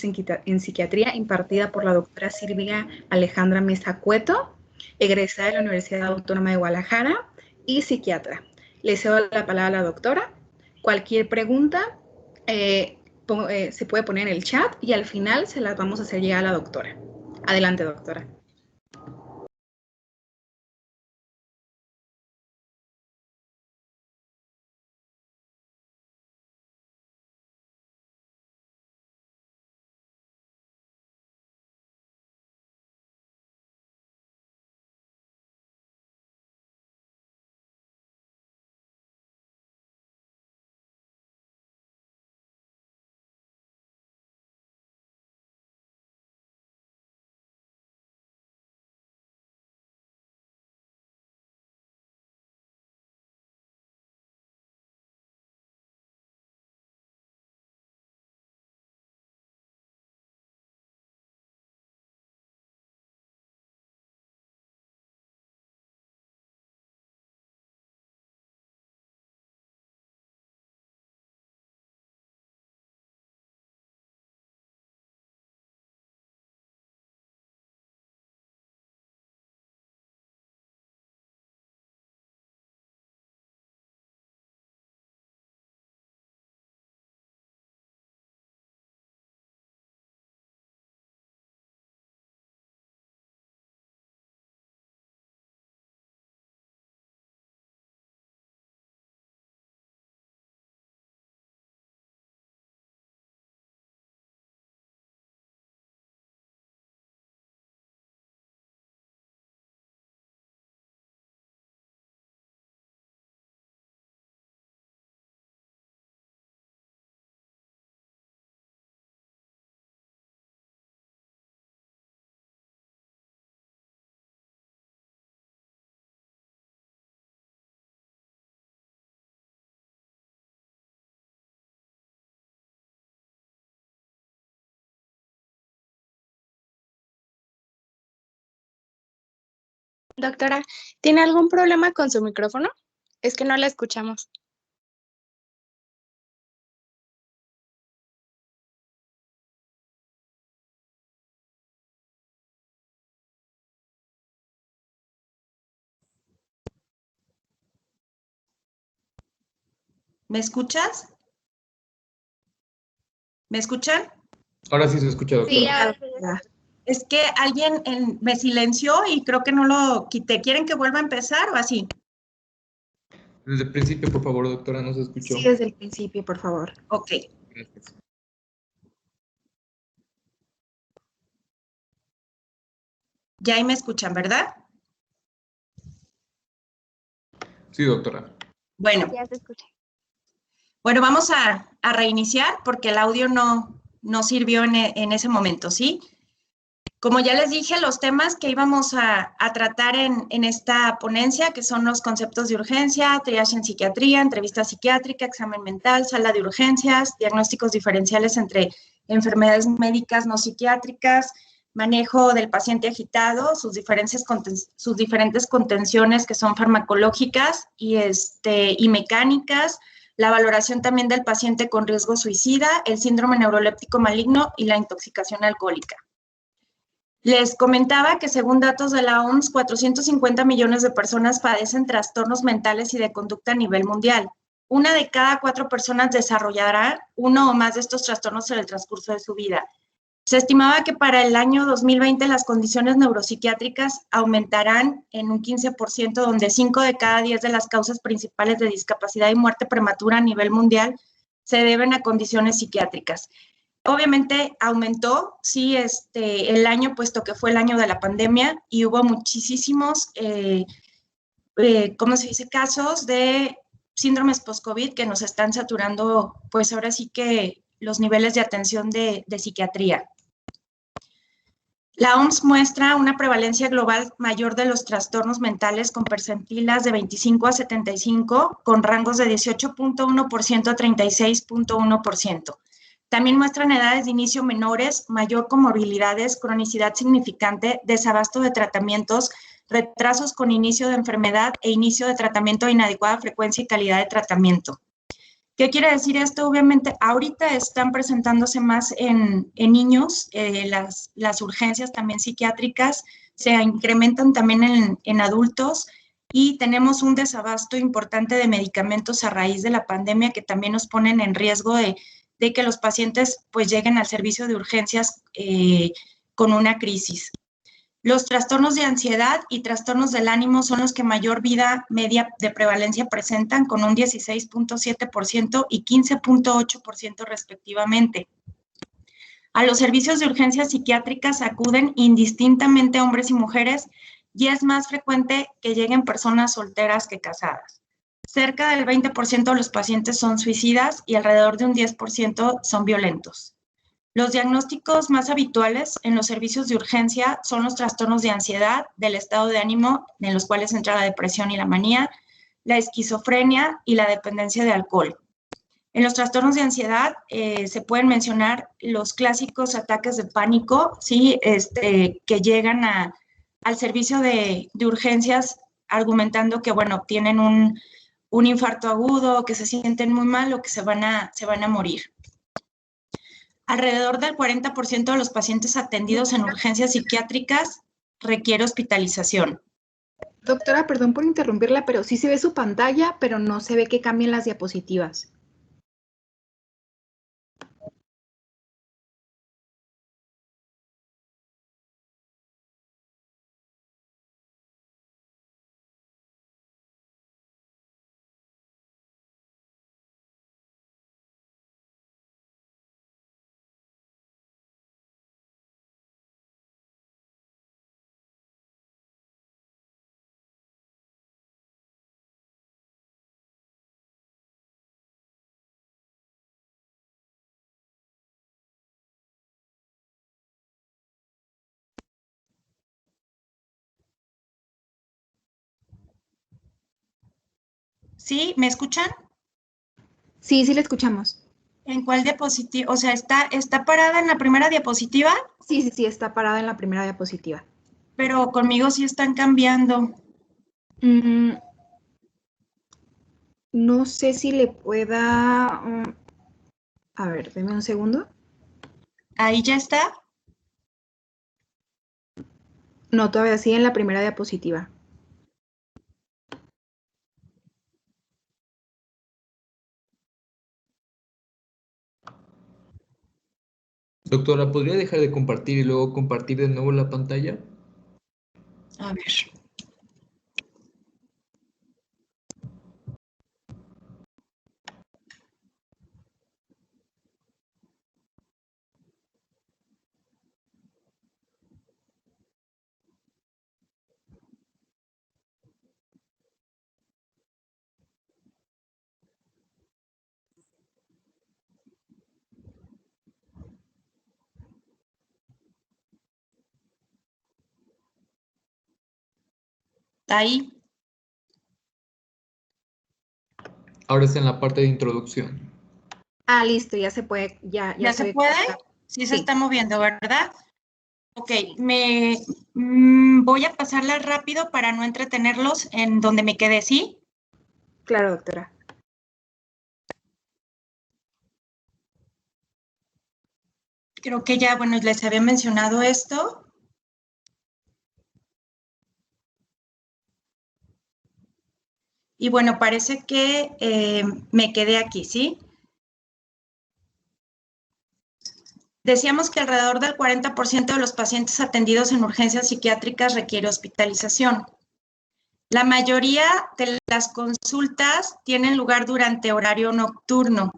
conferencias en psiquiatría impartida por la doctora Silvia Alejandra Mesa Cueto, egresada de la Universidad Autónoma de Guadalajara y psiquiatra. Le cedo la palabra a la doctora. Cualquier pregunta se puede poner en el chat y al final se las vamos a hacer llegar a la doctora. Adelante, doctora. Doctora, ¿tiene algún problema con su micrófono? Es que no la escuchamos. ¿Me escuchas? ¿Me escuchan? Ahora sí se escucha, doctora. Sí, es que alguien me silenció y creo que no lo quité. ¿Quieren que vuelva a empezar o así? Desde el principio, por favor, doctora, no se escuchó. Sí, desde el principio, por favor. Ok. Gracias. Ya ahí me escuchan, ¿verdad? Sí, doctora. Bueno. Ya se escucha. Bueno, vamos a reiniciar porque el audio no sirvió en ese momento, ¿sí? Como ya les dije, los temas que íbamos a tratar en esta ponencia, que son los conceptos de urgencia, triaje en psiquiatría, entrevista psiquiátrica, examen mental, sala de urgencias, diagnósticos diferenciales entre enfermedades médicas no psiquiátricas, manejo del paciente agitado, sus diferentes contenciones que son farmacológicas y mecánicas, la valoración también del paciente con riesgo suicida, el síndrome neuroléptico maligno y la intoxicación alcohólica. Les comentaba que según datos de la OMS, 450 millones de personas padecen trastornos mentales y de conducta a nivel mundial. 1 de cada 4 personas desarrollará uno o más de estos trastornos en el transcurso de su vida. Se estimaba que para el año 2020 las condiciones neuropsiquiátricas aumentarán en un 15%, donde 5 de cada 10 de las causas principales de discapacidad y muerte prematura a nivel mundial se deben a condiciones psiquiátricas. Obviamente aumentó, sí, el año, puesto que fue el año de la pandemia y hubo muchísimos, casos de síndromes post-COVID que nos están saturando, pues ahora sí que los niveles de atención de psiquiatría. La OMS muestra una prevalencia global mayor de los trastornos mentales con percentilas de 25 a 75, con rangos de 18.1% a 36.1%. También muestran edades de inicio menores, mayor comorbilidades, cronicidad significante, desabasto de tratamientos, retrasos con inicio de enfermedad e inicio de tratamiento a inadecuada frecuencia y calidad de tratamiento. ¿Qué quiere decir esto? Obviamente, ahorita están presentándose más en niños, las urgencias también psiquiátricas se incrementan también en adultos y tenemos un desabasto importante de medicamentos a raíz de la pandemia que también nos ponen en riesgo de que los pacientes pues lleguen al servicio de urgencias con una crisis. Los trastornos de ansiedad y trastornos del ánimo son los que mayor vida media de prevalencia presentan, con un 16.7% y 15.8% respectivamente. A los servicios de urgencias psiquiátricas acuden indistintamente hombres y mujeres y es más frecuente que lleguen personas solteras que casadas. Cerca del 20% de los pacientes son suicidas y alrededor de un 10% son violentos. Los diagnósticos más habituales en los servicios de urgencia son los trastornos de ansiedad, del estado de ánimo, en los cuales entra la depresión y la manía, la esquizofrenia y la dependencia de alcohol. En los trastornos de ansiedad se pueden mencionar los clásicos ataques de pánico, ¿sí? Que llegan al servicio de urgencias argumentando que, bueno, tienen un infarto agudo, que se sienten muy mal o que se van a morir. Alrededor del 40% de los pacientes atendidos en urgencias psiquiátricas requiere hospitalización. Doctora, perdón por interrumpirla, pero sí se ve su pantalla, pero no se ve que cambien las diapositivas. ¿Sí? ¿Me escuchan? Sí, sí le escuchamos. ¿En cuál diapositiva? O sea, ¿está parada en la primera diapositiva? Sí, sí, sí, está parada en la primera diapositiva. Pero conmigo sí están cambiando. No sé si le pueda... a ver, deme un segundo. ¿Ahí ya está? No, todavía sigue en la primera diapositiva. Doctora, ¿podría dejar de compartir y luego compartir de nuevo la pantalla? A ver. Ahí. Ahora está en la parte de introducción. Ah, listo, ya se puede, ya se ve puede? cómo está. Sí, se está moviendo, ¿verdad? Ok, voy a pasarla rápido para no entretenerlos en donde me quedé, ¿sí? Claro, doctora. Creo que ya, bueno, les había mencionado esto. Y bueno, parece que me quedé aquí, ¿sí? Decíamos que alrededor del 40% de los pacientes atendidos en urgencias psiquiátricas requiere hospitalización. La mayoría de las consultas tienen lugar durante horario nocturno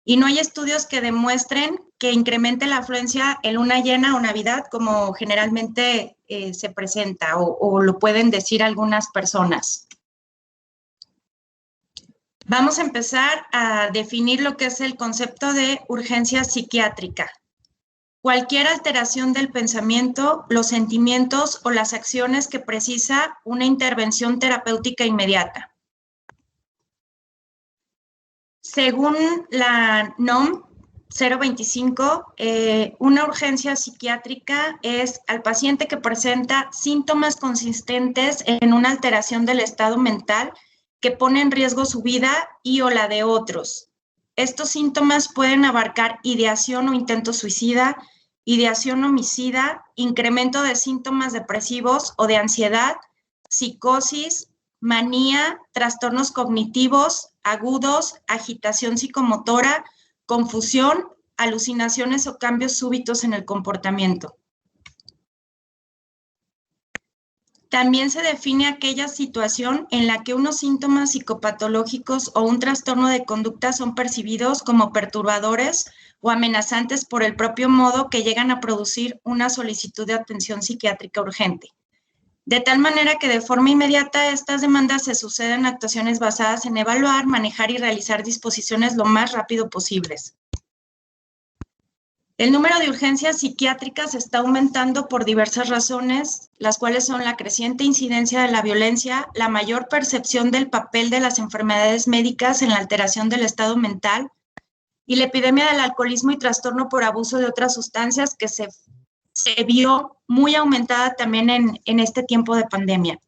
y no hay estudios que demuestren que incremente la afluencia en luna llena o Navidad como generalmente se presenta o lo pueden decir algunas personas. Vamos a empezar a definir lo que es el concepto de urgencia psiquiátrica. Cualquier alteración del pensamiento, los sentimientos o las acciones que precisa una intervención terapéutica inmediata. Según la NOM 025, una urgencia psiquiátrica es al paciente que presenta síntomas consistentes en una alteración del estado mental que pone en riesgo su vida y o la de otros, Estos síntomas pueden abarcar ideación o intento suicida, ideación homicida, incremento de síntomas depresivos o de ansiedad, psicosis, manía, trastornos cognitivos agudos, agitación psicomotora, confusión, alucinaciones o cambios súbitos en el comportamiento. También se define aquella situación en la que unos síntomas psicopatológicos o un trastorno de conducta son percibidos como perturbadores o amenazantes por el propio modo que llegan a producir una solicitud de atención psiquiátrica urgente. De tal manera que de forma inmediata estas demandas se suceden a actuaciones basadas en evaluar, manejar y realizar disposiciones lo más rápido posibles. El número de urgencias psiquiátricas está aumentando por diversas razones, las cuales son la creciente incidencia de la violencia, la mayor percepción del papel de las enfermedades médicas en la alteración del estado mental y la epidemia del alcoholismo y trastorno por abuso de otras sustancias que se vio muy aumentada también en este tiempo de pandemia.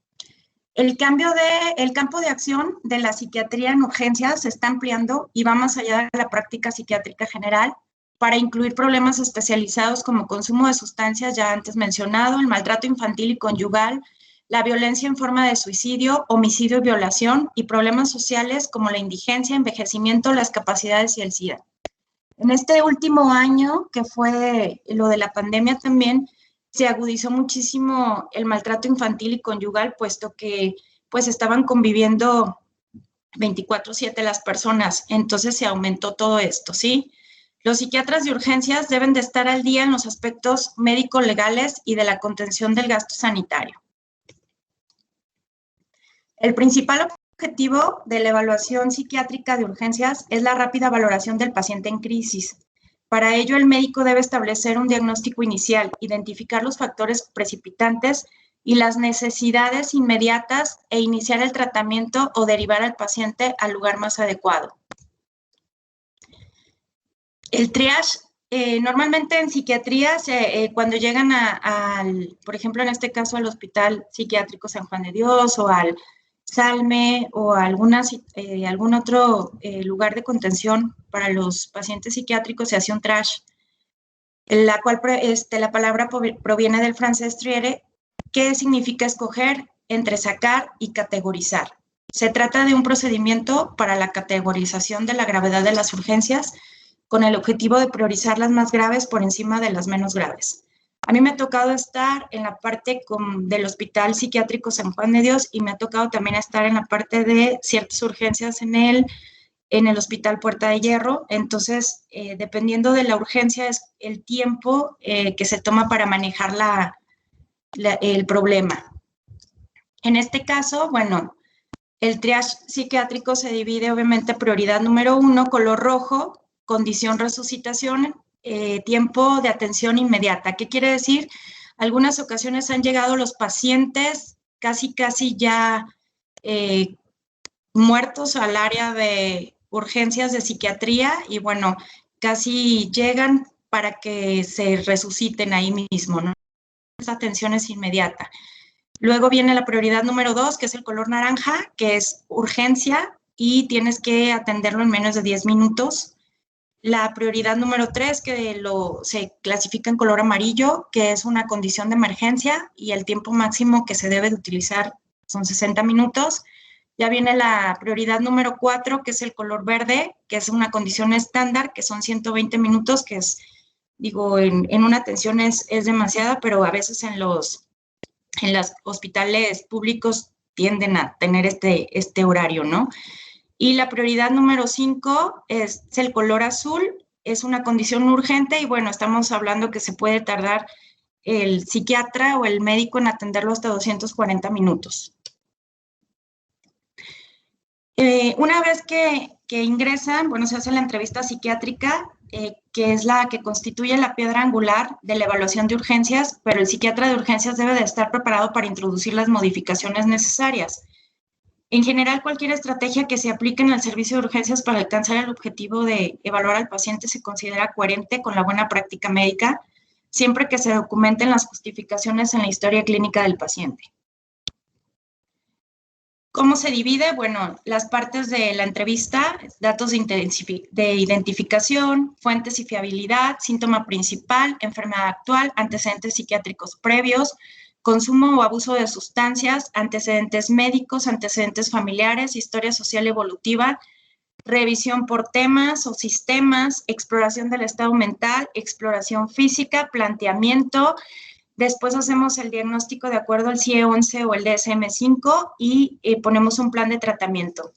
El campo de acción de la psiquiatría en urgencias se está ampliando y va más allá de la práctica psiquiátrica general, para incluir problemas especializados como consumo de sustancias ya antes mencionado, el maltrato infantil y conyugal, la violencia en forma de suicidio, homicidio y violación, y problemas sociales como la indigencia, envejecimiento, las capacidades y el SIDA. En este último año, que fue lo de la pandemia también, se agudizó muchísimo el maltrato infantil y conyugal, puesto que pues estaban conviviendo 24/7 las personas, entonces se aumentó todo esto, ¿sí? Los psiquiatras de urgencias deben de estar al día en los aspectos médico-legales y de la contención del gasto sanitario. El principal objetivo de la evaluación psiquiátrica de urgencias es la rápida valoración del paciente en crisis. Para ello, el médico debe establecer un diagnóstico inicial, identificar los factores precipitantes y las necesidades inmediatas e iniciar el tratamiento o derivar al paciente al lugar más adecuado. El triage, normalmente en psiquiatría, cuando llegan por ejemplo, en este caso al Hospital Psiquiátrico San Juan de Dios o al Salme o a algún otro lugar de contención para los pacientes psiquiátricos, se hace un triage, la cual la palabra proviene del francés triere, que significa escoger, entresacar y categorizar. Se trata de un procedimiento para la categorización de la gravedad de las urgencias, con el objetivo de priorizar las más graves por encima de las menos graves. A mí me ha tocado estar en la parte del Hospital Psiquiátrico San Juan de Dios y me ha tocado también estar en la parte de ciertas urgencias en el Hospital Puerta de Hierro. Entonces, dependiendo de la urgencia, es el tiempo que se toma para manejar el problema. En este caso, bueno, el triage psiquiátrico se divide obviamente prioridad número 1, color rojo, condición resucitación, tiempo de atención inmediata. ¿Qué quiere decir? Algunas ocasiones han llegado los pacientes casi ya muertos al área de urgencias de psiquiatría y bueno, casi llegan para que se resuciten ahí mismo, ¿no? Esa atención es inmediata. Luego viene la prioridad número 2, que es el color naranja, que es urgencia y tienes que atenderlo en menos de 10 minutos. La prioridad número 3, que se clasifica en color amarillo, que es una condición de emergencia y el tiempo máximo que se debe de utilizar son 60 minutos. Ya viene la prioridad número 4, que es el color verde, que es una condición estándar, que son 120 minutos, que es, digo, en una atención es demasiada, pero a veces en los hospitales públicos tienden a tener este horario, ¿no? Y la prioridad número 5 es el color azul, es una condición urgente y bueno, estamos hablando que se puede tardar el psiquiatra o el médico en atenderlo hasta 240 minutos. Una vez que ingresan, bueno, se hace la entrevista psiquiátrica, que es la que constituye la piedra angular de la evaluación de urgencias, pero el psiquiatra de urgencias debe de estar preparado para introducir las modificaciones necesarias. En general, cualquier estrategia que se aplique en el servicio de urgencias para alcanzar el objetivo de evaluar al paciente se considera coherente con la buena práctica médica, siempre que se documenten las justificaciones en la historia clínica del paciente. ¿Cómo se divide? Bueno, las partes de la entrevista, datos de identificación, fuentes y fiabilidad, síntoma principal, enfermedad actual, antecedentes psiquiátricos previos, consumo o abuso de sustancias, antecedentes médicos, antecedentes familiares, historia social evolutiva, revisión por temas o sistemas, exploración del estado mental, exploración física, planteamiento. Después hacemos el diagnóstico de acuerdo al CIE-11 o el DSM-5 y ponemos un plan de tratamiento.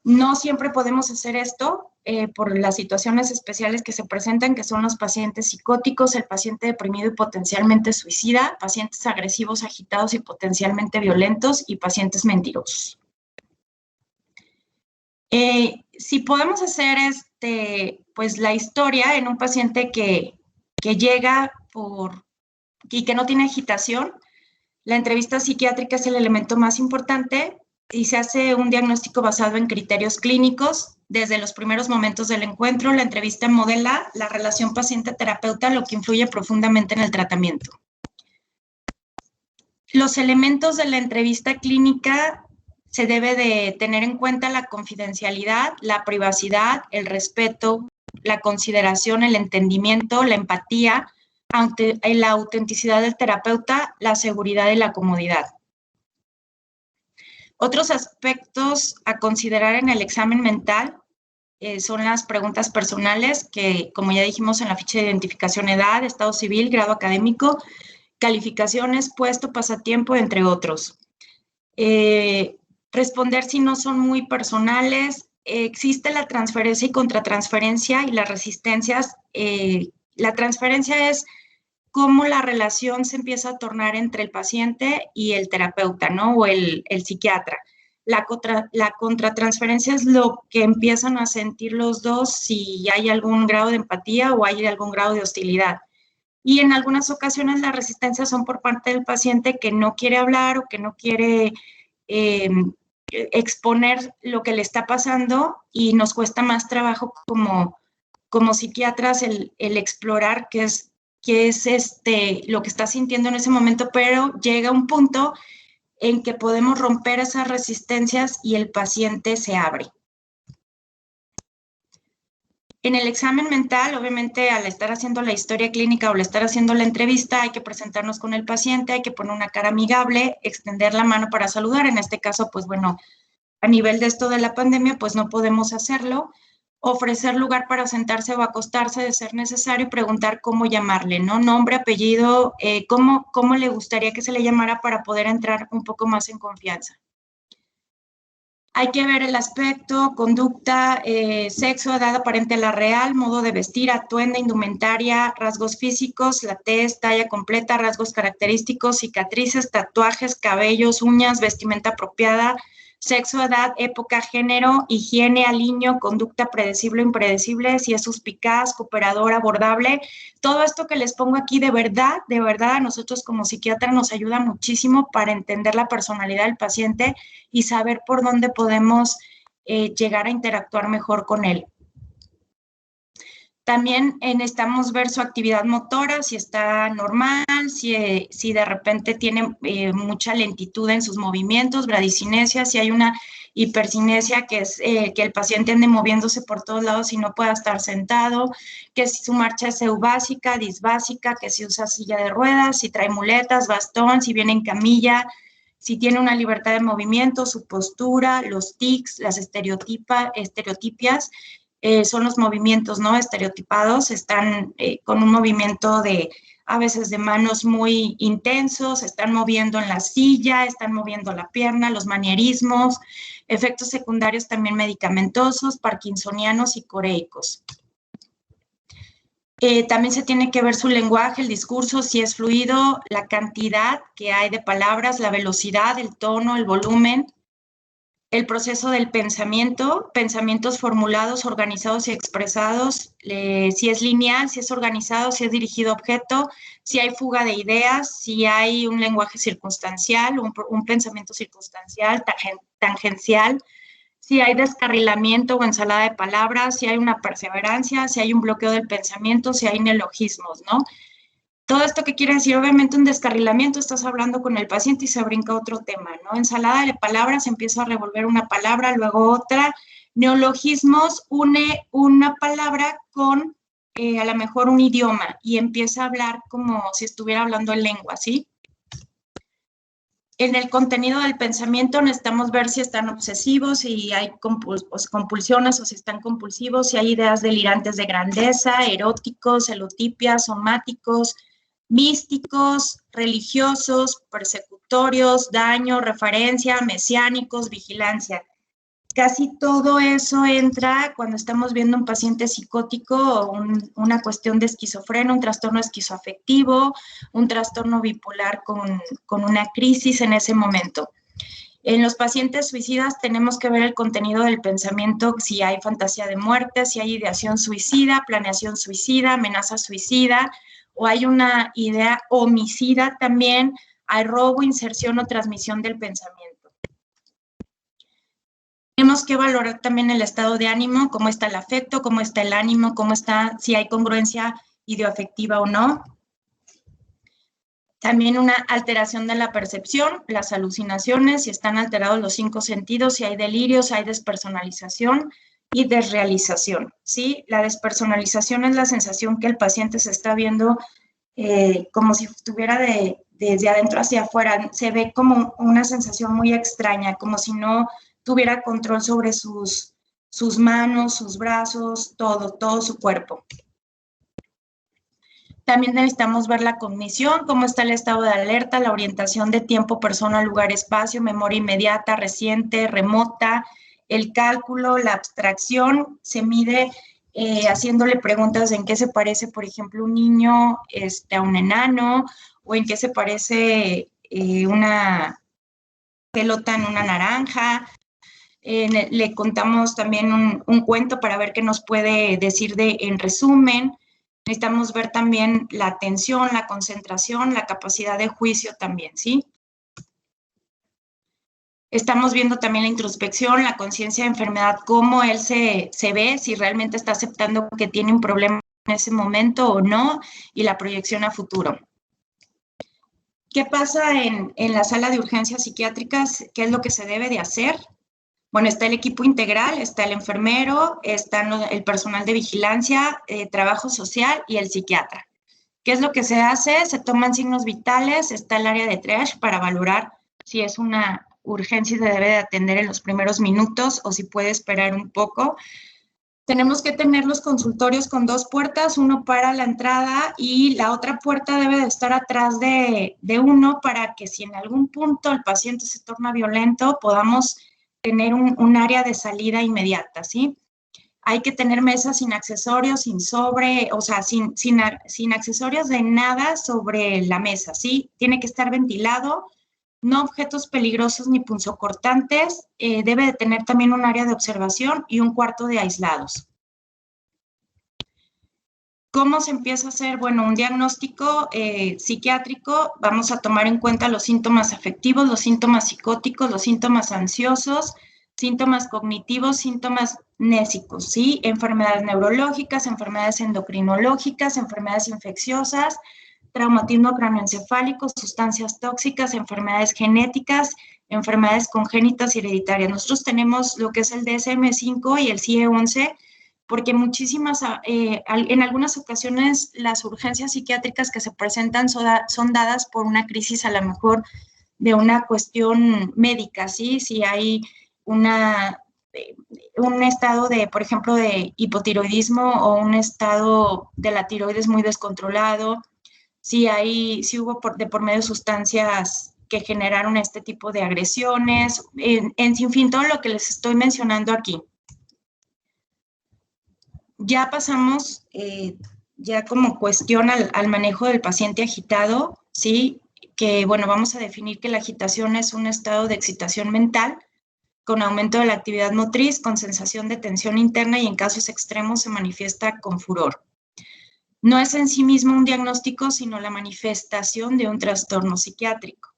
No siempre podemos hacer esto por las situaciones especiales que se presentan, que son los pacientes psicóticos, el paciente deprimido y potencialmente suicida, pacientes agresivos, agitados y potencialmente violentos y pacientes mentirosos. Si podemos hacer pues la historia en un paciente que llega y que no tiene agitación, la entrevista psiquiátrica es el elemento más importante y se hace un diagnóstico basado en criterios clínicos. Desde los primeros momentos del encuentro, la entrevista modela la relación paciente-terapeuta, lo que influye profundamente en el tratamiento. Los elementos de la entrevista clínica se debe de tener en cuenta la confidencialidad, la privacidad, el respeto, la consideración, el entendimiento, la empatía, la autenticidad del terapeuta, la seguridad y la comodidad. Otros aspectos a considerar en el examen mental son las preguntas personales que, como ya dijimos en la ficha de identificación, edad, estado civil, grado académico, calificaciones, puesto, pasatiempo, entre otros. Responder si no son muy personales. Existe la transferencia y contratransferencia y las resistencias. La transferencia es cómo la relación se empieza a tornar entre el paciente y el terapeuta, ¿no? O el psiquiatra. La contratransferencia es lo que empiezan a sentir los dos si hay algún grado de empatía o hay algún grado de hostilidad. Y en algunas ocasiones las resistencias son por parte del paciente que no quiere hablar o que no quiere exponer lo que le está pasando y nos cuesta más trabajo como psiquiatras el explorar qué es lo que está sintiendo en ese momento, pero llega un punto en que podemos romper esas resistencias y el paciente se abre. En el examen mental, obviamente, al estar haciendo la historia clínica o al estar haciendo la entrevista, hay que presentarnos con el paciente, hay que poner una cara amigable, extender la mano para saludar. En este caso, pues bueno, a nivel de esto de la pandemia, pues no podemos hacerlo. Ofrecer lugar para sentarse o acostarse de ser necesario y preguntar cómo llamarle, ¿no? Nombre, apellido, cómo le gustaría que se le llamara para poder entrar un poco más en confianza. Hay que ver el aspecto, conducta, sexo, edad aparente a la real, modo de vestir, atuendo, indumentaria, rasgos físicos, la tez, talla completa, rasgos característicos, cicatrices, tatuajes, cabellos, uñas, vestimenta apropiada, sexo, edad, época, género, higiene, aliño, conducta predecible o impredecible, si es suspicaz, cooperador, abordable. Todo esto que les pongo aquí de verdad a nosotros como psiquiatra nos ayuda muchísimo para entender la personalidad del paciente y saber por dónde podemos llegar a interactuar mejor con él. También necesitamos ver su actividad motora, si está normal, si de repente tiene mucha lentitud en sus movimientos, bradicinesia, si hay una hipercinesia, que es que el paciente ande moviéndose por todos lados y no pueda estar sentado, que si su marcha es eubásica, disbásica, que si usa silla de ruedas, si trae muletas, bastón, si viene en camilla, si tiene una libertad de movimiento, su postura, los tics, las estereotipias, son los movimientos no estereotipados, están con un movimiento a veces de manos muy intensos, están moviendo en la silla, están moviendo la pierna, los manierismos, efectos secundarios también medicamentosos, parkinsonianos y coreicos. También se tiene que ver su lenguaje, el discurso, si es fluido, la cantidad que hay de palabras, la velocidad, el tono, el volumen, el proceso del pensamiento, pensamientos formulados, organizados y expresados, si es lineal, si es organizado, si es dirigido a objeto, si hay fuga de ideas, si hay un lenguaje circunstancial, un pensamiento circunstancial, tangencial, si hay descarrilamiento o ensalada de palabras, si hay una perseverancia, si hay un bloqueo del pensamiento, si hay neologismos, ¿no? Todo esto que quiere decir, obviamente, un descarrilamiento, estás hablando con el paciente y se brinca otro tema, ¿no? Ensalada de palabras, empieza a revolver una palabra, luego otra. Neologismos, une una palabra con a lo mejor un idioma y empieza a hablar como si estuviera hablando en lengua, ¿sí? En el contenido del pensamiento necesitamos ver si están obsesivos, si hay compulsiones o si están compulsivos, si hay ideas delirantes de grandeza, eróticos, elotipias, somáticos, místicos, religiosos, persecutorios, daño, referencia, mesiánicos, vigilancia. Casi todo eso entra cuando estamos viendo un paciente psicótico o una cuestión de esquizofrenia, un trastorno esquizoafectivo, un trastorno bipolar con una crisis en ese momento. En los pacientes suicidas tenemos que ver el contenido del pensamiento, si hay fantasía de muerte, si hay ideación suicida, planeación suicida, amenaza suicida, o hay una idea homicida también, hay robo, inserción o transmisión del pensamiento. Tenemos que valorar también el estado de ánimo, cómo está el afecto, cómo está el ánimo, cómo está, si hay congruencia ideoafectiva o no. También una alteración de la percepción, las alucinaciones, si están alterados los 5 sentidos, si hay delirios, hay despersonalización y desrealización, ¿sí? La despersonalización es la sensación que el paciente se está viendo como si estuviera desde adentro hacia afuera. Se ve como una sensación muy extraña, como si no tuviera control sobre sus manos, sus brazos, todo su cuerpo. También necesitamos ver la cognición, cómo está el estado de alerta, la orientación de tiempo, persona, lugar, espacio, memoria inmediata, reciente, remota, el cálculo, la abstracción, se mide haciéndole preguntas de en qué se parece, por ejemplo, un niño a un enano, o en qué se parece una pelota en una naranja. Le contamos también un cuento para ver qué nos puede decir en resumen. Necesitamos ver también la atención, la concentración, la capacidad de juicio también, ¿sí? Estamos viendo también la introspección, la conciencia de enfermedad, cómo él se ve, si realmente está aceptando que tiene un problema en ese momento o no, y la proyección a futuro. ¿Qué pasa en la sala de urgencias psiquiátricas? ¿Qué es lo que se debe de hacer? Bueno, está el equipo integral, está el enfermero, está el personal de vigilancia, trabajo social y el psiquiatra. ¿Qué es lo que se hace? Se toman signos vitales, está el área de triage para valorar si es una urgencia y se debe de atender en los primeros minutos o si puede esperar un poco. Tenemos que tener los consultorios con 2 puertas, uno para la entrada y la otra puerta debe de estar atrás de uno para que si en algún punto el paciente se torna violento, podamos tener un área de salida inmediata, ¿sí? Hay que tener mesas sin accesorios, sin sobre, o sea, sin accesorios de nada sobre la mesa, ¿sí? Tiene que estar ventilado, no objetos peligrosos ni punzocortantes, debe de tener también un área de observación y un cuarto de aislados. ¿Cómo se empieza a hacer? Bueno, un diagnóstico psiquiátrico, vamos a tomar en cuenta los síntomas afectivos, los síntomas psicóticos, los síntomas ansiosos, síntomas cognitivos, síntomas nésicos, ¿sí? Enfermedades neurológicas, enfermedades endocrinológicas, enfermedades infecciosas, traumatismo craneoencefálico, sustancias tóxicas, enfermedades genéticas, enfermedades congénitas y hereditarias. Nosotros tenemos lo que es el DSM-5 y el CIE-11, porque en algunas ocasiones las urgencias psiquiátricas que se presentan son dadas por una crisis a lo mejor de una cuestión médica, ¿sí? Si hay un estado de, por ejemplo, de hipotiroidismo o un estado de la tiroides muy descontrolado, si hubo por medio de sustancias que generaron este tipo de agresiones, en fin, todo lo que les estoy mencionando aquí. Ya pasamos, ya como cuestión al manejo del paciente agitado, ¿sí? Que, bueno, vamos a definir que la agitación es un estado de excitación mental con aumento de la actividad motriz, con sensación de tensión interna y en casos extremos se manifiesta con furor. No es en sí mismo un diagnóstico, sino la manifestación de un trastorno psiquiátrico.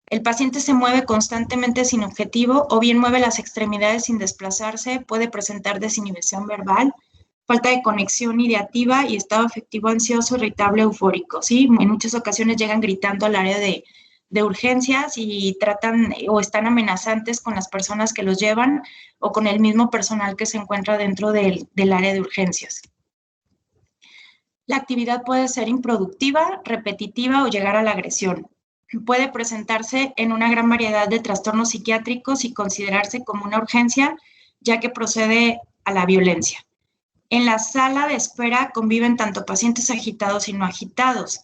El paciente se mueve constantemente sin objetivo o bien mueve las extremidades sin desplazarse, puede presentar desinhibición verbal, falta de conexión ideativa y estado afectivo ansioso, irritable, eufórico, ¿sí? En muchas ocasiones llegan gritando al área de urgencias y tratan o están amenazantes con las personas que los llevan o con el mismo personal que se encuentra dentro del área de urgencias. La actividad puede ser improductiva, repetitiva o llegar a la agresión. Puede presentarse en una gran variedad de trastornos psiquiátricos y considerarse como una urgencia, ya que procede a la violencia. En la sala de espera conviven tanto pacientes agitados y no agitados.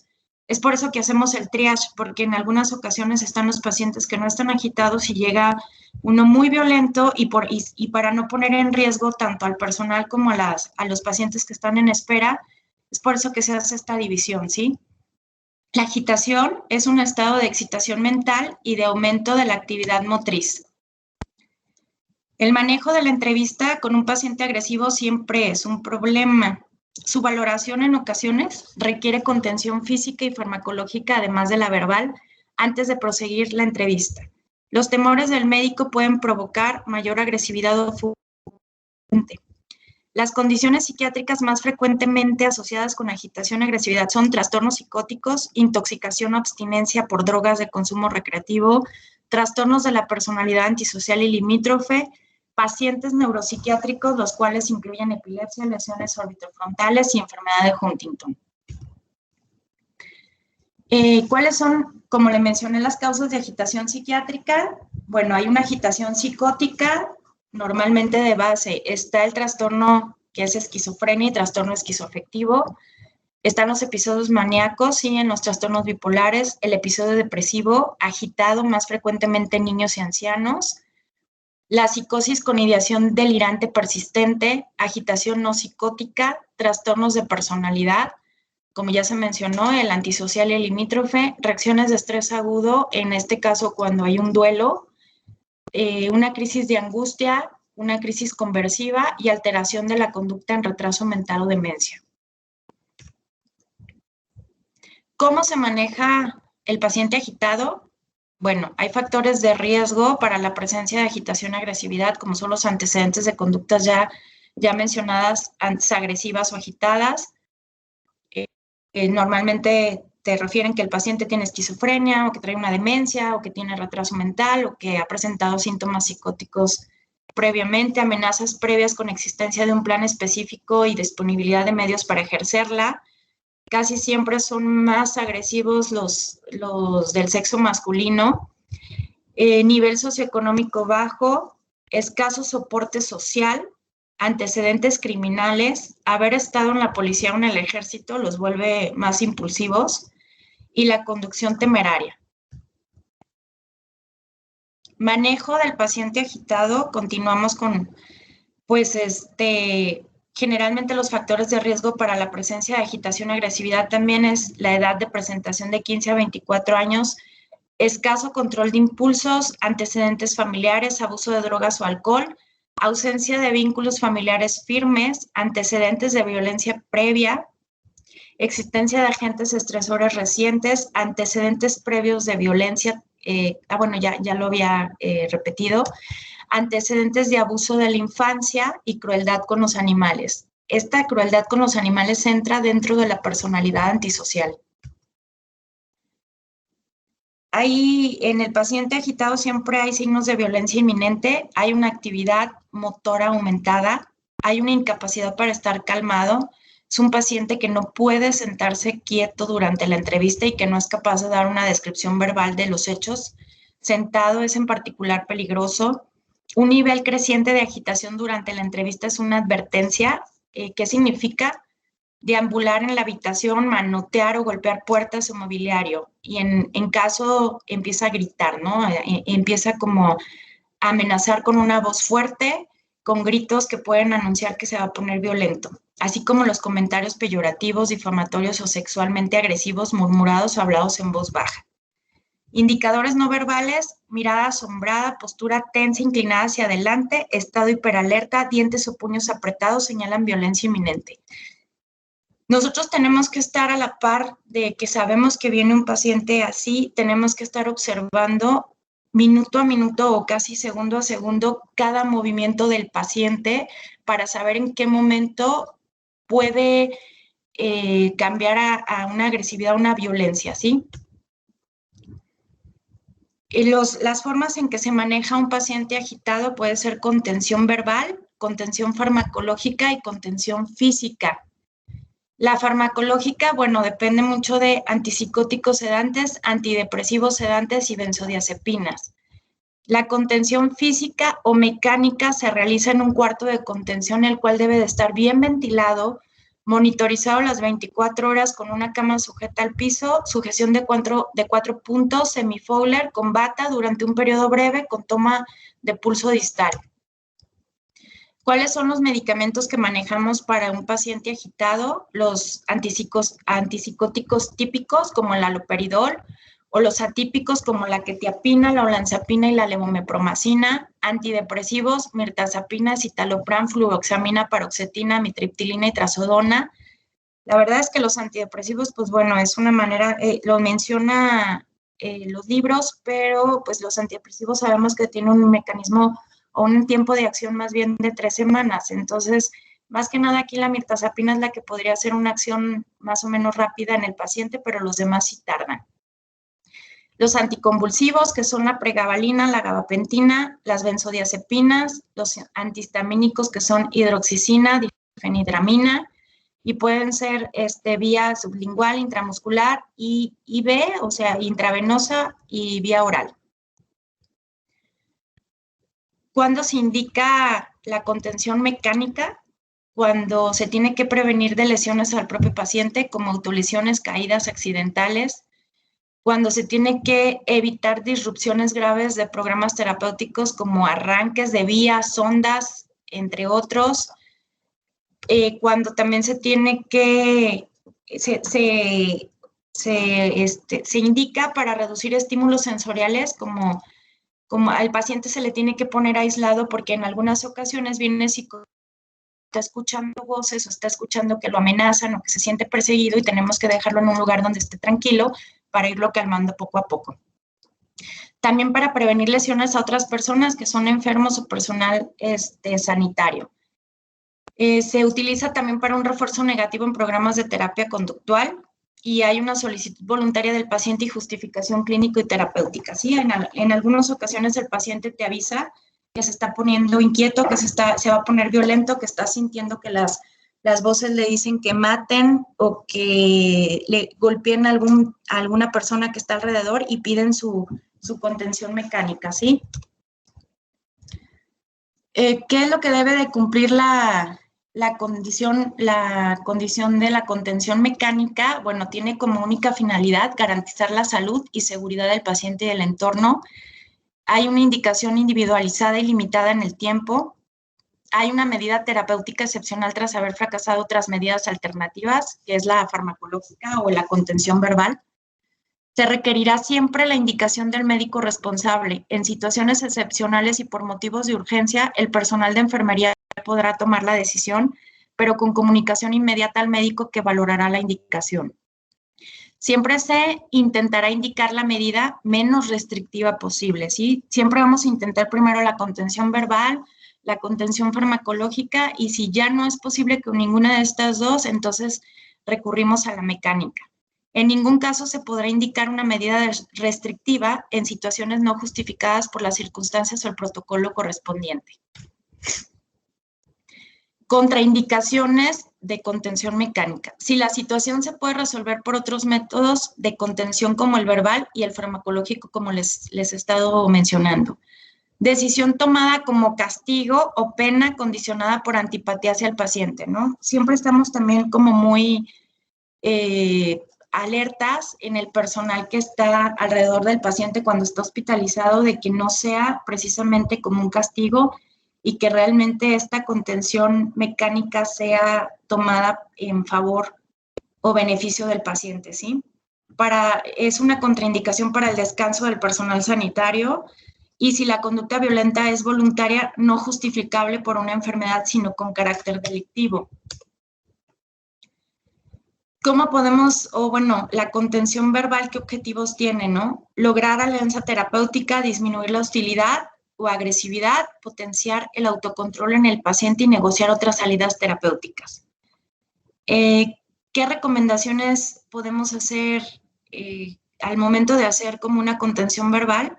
Es por eso que hacemos el triage, porque en algunas ocasiones están los pacientes que no están agitados y llega uno muy violento y para no poner en riesgo tanto al personal como a los pacientes que están en espera, es por eso que se hace esta división, ¿sí? La agitación es un estado de excitación mental y de aumento de la actividad motriz. El manejo de la entrevista con un paciente agresivo siempre es un problema. Su valoración en ocasiones requiere contención física y farmacológica, además de la verbal, antes de proseguir la entrevista. Los temores del médico pueden provocar mayor agresividad o fuente. Las condiciones psiquiátricas más frecuentemente asociadas con agitación y agresividad son trastornos psicóticos, intoxicación o abstinencia por drogas de consumo recreativo, trastornos de la personalidad antisocial y limítrofe, pacientes neuropsiquiátricos, los cuales incluyen epilepsia, lesiones orbitofrontales y enfermedad de Huntington. ¿Cuáles son, como le mencioné, las causas de agitación psiquiátrica? Bueno, hay una agitación psicótica, normalmente de base está el trastorno que es esquizofrenia y trastorno esquizoafectivo. Están los episodios maníacos y en los trastornos bipolares, el episodio depresivo, agitado más frecuentemente en niños y ancianos. La psicosis con ideación delirante persistente, agitación no psicótica, trastornos de personalidad, como ya se mencionó, el antisocial y el limítrofe, reacciones de estrés agudo, en este caso cuando hay un duelo, una crisis de angustia, una crisis conversiva y alteración de la conducta en retraso mental o demencia. ¿Cómo se maneja el paciente agitado? Bueno, hay factores de riesgo para la presencia de agitación y agresividad, como son los antecedentes de conductas ya mencionadas, antes agresivas o agitadas. Normalmente te refieren que el paciente tiene esquizofrenia o que trae una demencia o que tiene retraso mental o que ha presentado síntomas psicóticos previamente, amenazas previas con existencia de un plan específico y disponibilidad de medios para ejercerla. Casi siempre son más agresivos los del sexo masculino. Nivel socioeconómico bajo, escaso soporte social, antecedentes criminales, haber estado en la policía o en el ejército los vuelve más impulsivos, y la conducción temeraria. Manejo del paciente agitado, continuamos con, generalmente los factores de riesgo para la presencia de agitación y agresividad también es la edad de presentación de 15 a 24 años, escaso control de impulsos, antecedentes familiares, abuso de drogas o alcohol, ausencia de vínculos familiares firmes, antecedentes de violencia previa, existencia de agentes estresores recientes, antecedentes previos de violencia, ya lo había repetido, antecedentes de abuso de la infancia y crueldad con los animales. Esta crueldad con los animales entra dentro de la personalidad antisocial. Ahí en el paciente agitado siempre hay signos de violencia inminente, hay una actividad motora aumentada, hay una incapacidad para estar calmado. Es un paciente que no puede sentarse quieto durante la entrevista y que no es capaz de dar una descripción verbal de los hechos. Sentado es en particular peligroso. Un nivel creciente de agitación durante la entrevista es una advertencia. ¿Qué significa? Deambular en la habitación, manotear o golpear puertas o mobiliario. Y en caso empieza a gritar, ¿no? Empieza como a amenazar con una voz fuerte, con gritos que pueden anunciar que se va a poner violento, así como los comentarios peyorativos, difamatorios o sexualmente agresivos, murmurados o hablados en voz baja. Indicadores no verbales, mirada asombrada, postura tensa, inclinada hacia adelante, estado hiperalerta, dientes o puños apretados señalan violencia inminente. Nosotros tenemos que estar a la par de que sabemos que viene un paciente así, tenemos que estar observando minuto a minuto o casi segundo a segundo cada movimiento del paciente para saber en qué momento puede cambiar a una agresividad, a una violencia, ¿sí? Las formas en que se maneja un paciente agitado puede ser contención verbal, contención farmacológica y contención física. La farmacológica, bueno, depende mucho de antipsicóticos sedantes, antidepresivos sedantes y benzodiazepinas. La contención física o mecánica se realiza en un cuarto de contención, el cual debe de estar bien ventilado, monitorizado las 24 horas con una cama sujeta al piso, sujeción de 4 puntos, semifowler con bata durante un periodo breve con toma de pulso distal. ¿Cuáles son los medicamentos que manejamos para un paciente agitado? Los antipsicóticos típicos como el haloperidol, o los atípicos como la quetiapina, la olanzapina y la levomepromacina, antidepresivos, mirtazapina, citalopram, fluoxamina, paroxetina, mitriptilina y trazodona. La verdad es que los antidepresivos, pues bueno, es una manera, lo menciona los libros, pero pues los antidepresivos sabemos que tienen un mecanismo o un tiempo de acción más bien de 3 semanas. Entonces, más que nada aquí la mirtazapina es la que podría hacer una acción más o menos rápida en el paciente, pero los demás sí tardan. Los anticonvulsivos, que son la pregabalina, la gabapentina, las benzodiazepinas, los antihistamínicos, que son hidroxicina, difenhidramina, y pueden ser vía sublingual, intramuscular y IV, o sea, intravenosa y vía oral. ¿Cuándo se indica la contención mecánica? Cuando se tiene que prevenir de lesiones al propio paciente, como autolesiones, caídas accidentales, cuando se tiene que evitar disrupciones graves de programas terapéuticos como arranques de vías, sondas, entre otros, cuando también se tiene que, se indica para reducir estímulos sensoriales como al paciente se le tiene que poner aislado porque en algunas ocasiones viene está escuchando voces o está escuchando que lo amenazan o que se siente perseguido y tenemos que dejarlo en un lugar donde esté tranquilo para irlo calmando poco a poco. También para prevenir lesiones a otras personas que son enfermos o personal sanitario. Se utiliza también para un refuerzo negativo en programas de terapia conductual y hay una solicitud voluntaria del paciente y justificación clínico y terapéutica. ¿Sí? En algunas ocasiones el paciente te avisa que se está poniendo inquieto, que se va a poner violento, que está sintiendo que las voces le dicen que maten o que le golpeen a alguna persona que está alrededor y piden su contención mecánica, ¿sí? ¿Qué es lo que debe de cumplir la condición de la contención mecánica? Bueno, tiene como única finalidad garantizar la salud y seguridad del paciente y del entorno. Hay una indicación individualizada y limitada en el tiempo. Hay una medida terapéutica excepcional tras haber fracasado otras medidas alternativas, que es la farmacológica o la contención verbal. Se requerirá siempre la indicación del médico responsable. En situaciones excepcionales y por motivos de urgencia, el personal de enfermería podrá tomar la decisión, pero con comunicación inmediata al médico que valorará la indicación. Siempre se intentará indicar la medida menos restrictiva posible, ¿sí? Siempre vamos a intentar primero la contención verbal, la contención farmacológica, y si ya no es posible con ninguna de estas dos, entonces recurrimos a la mecánica. En ningún caso se podrá indicar una medida restrictiva en situaciones no justificadas por las circunstancias o el protocolo correspondiente. Contraindicaciones de contención mecánica. Si la situación se puede resolver por otros métodos de contención como el verbal y el farmacológico, como les he estado mencionando. Decisión tomada como castigo o pena condicionada por antipatía hacia el paciente, ¿no? Siempre estamos también como muy alertas en el personal que está alrededor del paciente cuando está hospitalizado de que no sea precisamente como un castigo y que realmente esta contención mecánica sea tomada en favor o beneficio del paciente, ¿sí? Es una contraindicación para el descanso del personal sanitario y si la conducta violenta es voluntaria, no justificable por una enfermedad, sino con carácter delictivo. ¿Cómo podemos, la contención verbal, qué objetivos tiene, no? Lograr alianza terapéutica, disminuir la hostilidad o agresividad, potenciar el autocontrol en el paciente y negociar otras salidas terapéuticas. ¿Qué recomendaciones podemos hacer al momento de hacer como una contención verbal?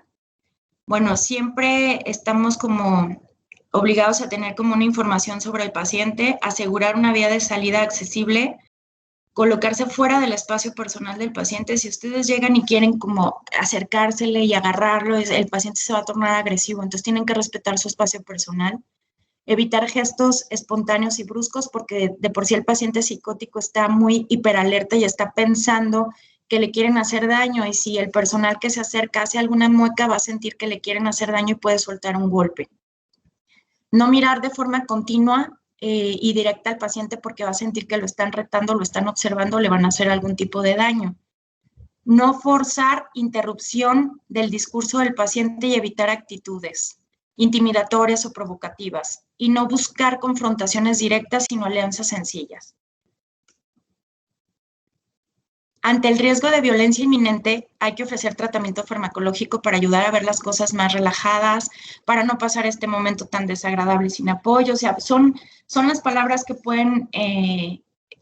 Bueno, siempre estamos como obligados a tener como una información sobre el paciente, asegurar una vía de salida accesible, colocarse fuera del espacio personal del paciente. Si ustedes llegan y quieren como acercársele y agarrarlo, el paciente se va a tornar agresivo, entonces tienen que respetar su espacio personal. Evitar gestos espontáneos y bruscos, porque de por sí el paciente psicótico está muy hiperalerta y está pensando que le quieren hacer daño, y si el personal que se acerca hace alguna mueca, va a sentir que le quieren hacer daño y puede soltar un golpe. No mirar de forma continua y directa al paciente, porque va a sentir que lo están retando, lo están observando, le van a hacer algún tipo de daño. No forzar interrupción del discurso del paciente y evitar actitudes intimidatorias o provocativas, y no buscar confrontaciones directas, sino alianzas sencillas. Ante el riesgo de violencia inminente, hay que ofrecer tratamiento farmacológico para ayudar a ver las cosas más relajadas, para no pasar este momento tan desagradable sin apoyo. O sea, son las palabras que pueden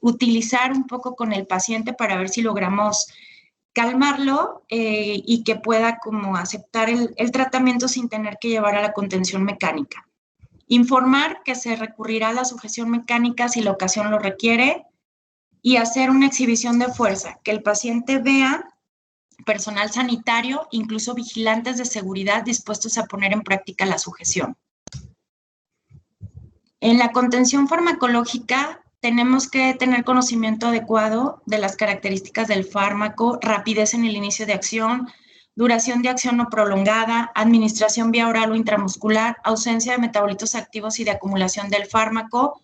utilizar un poco con el paciente para ver si logramos calmarlo y que pueda como aceptar el tratamiento sin tener que llevar a la contención mecánica. Informar que se recurrirá a la sujeción mecánica si la ocasión lo requiere, y hacer una exhibición de fuerza, que el paciente vea personal sanitario, incluso vigilantes de seguridad dispuestos a poner en práctica la sujeción. En la contención farmacológica tenemos que tener conocimiento adecuado de las características del fármaco, rapidez en el inicio de acción, duración de acción no prolongada, administración vía oral o intramuscular, ausencia de metabolitos activos y de acumulación del fármaco,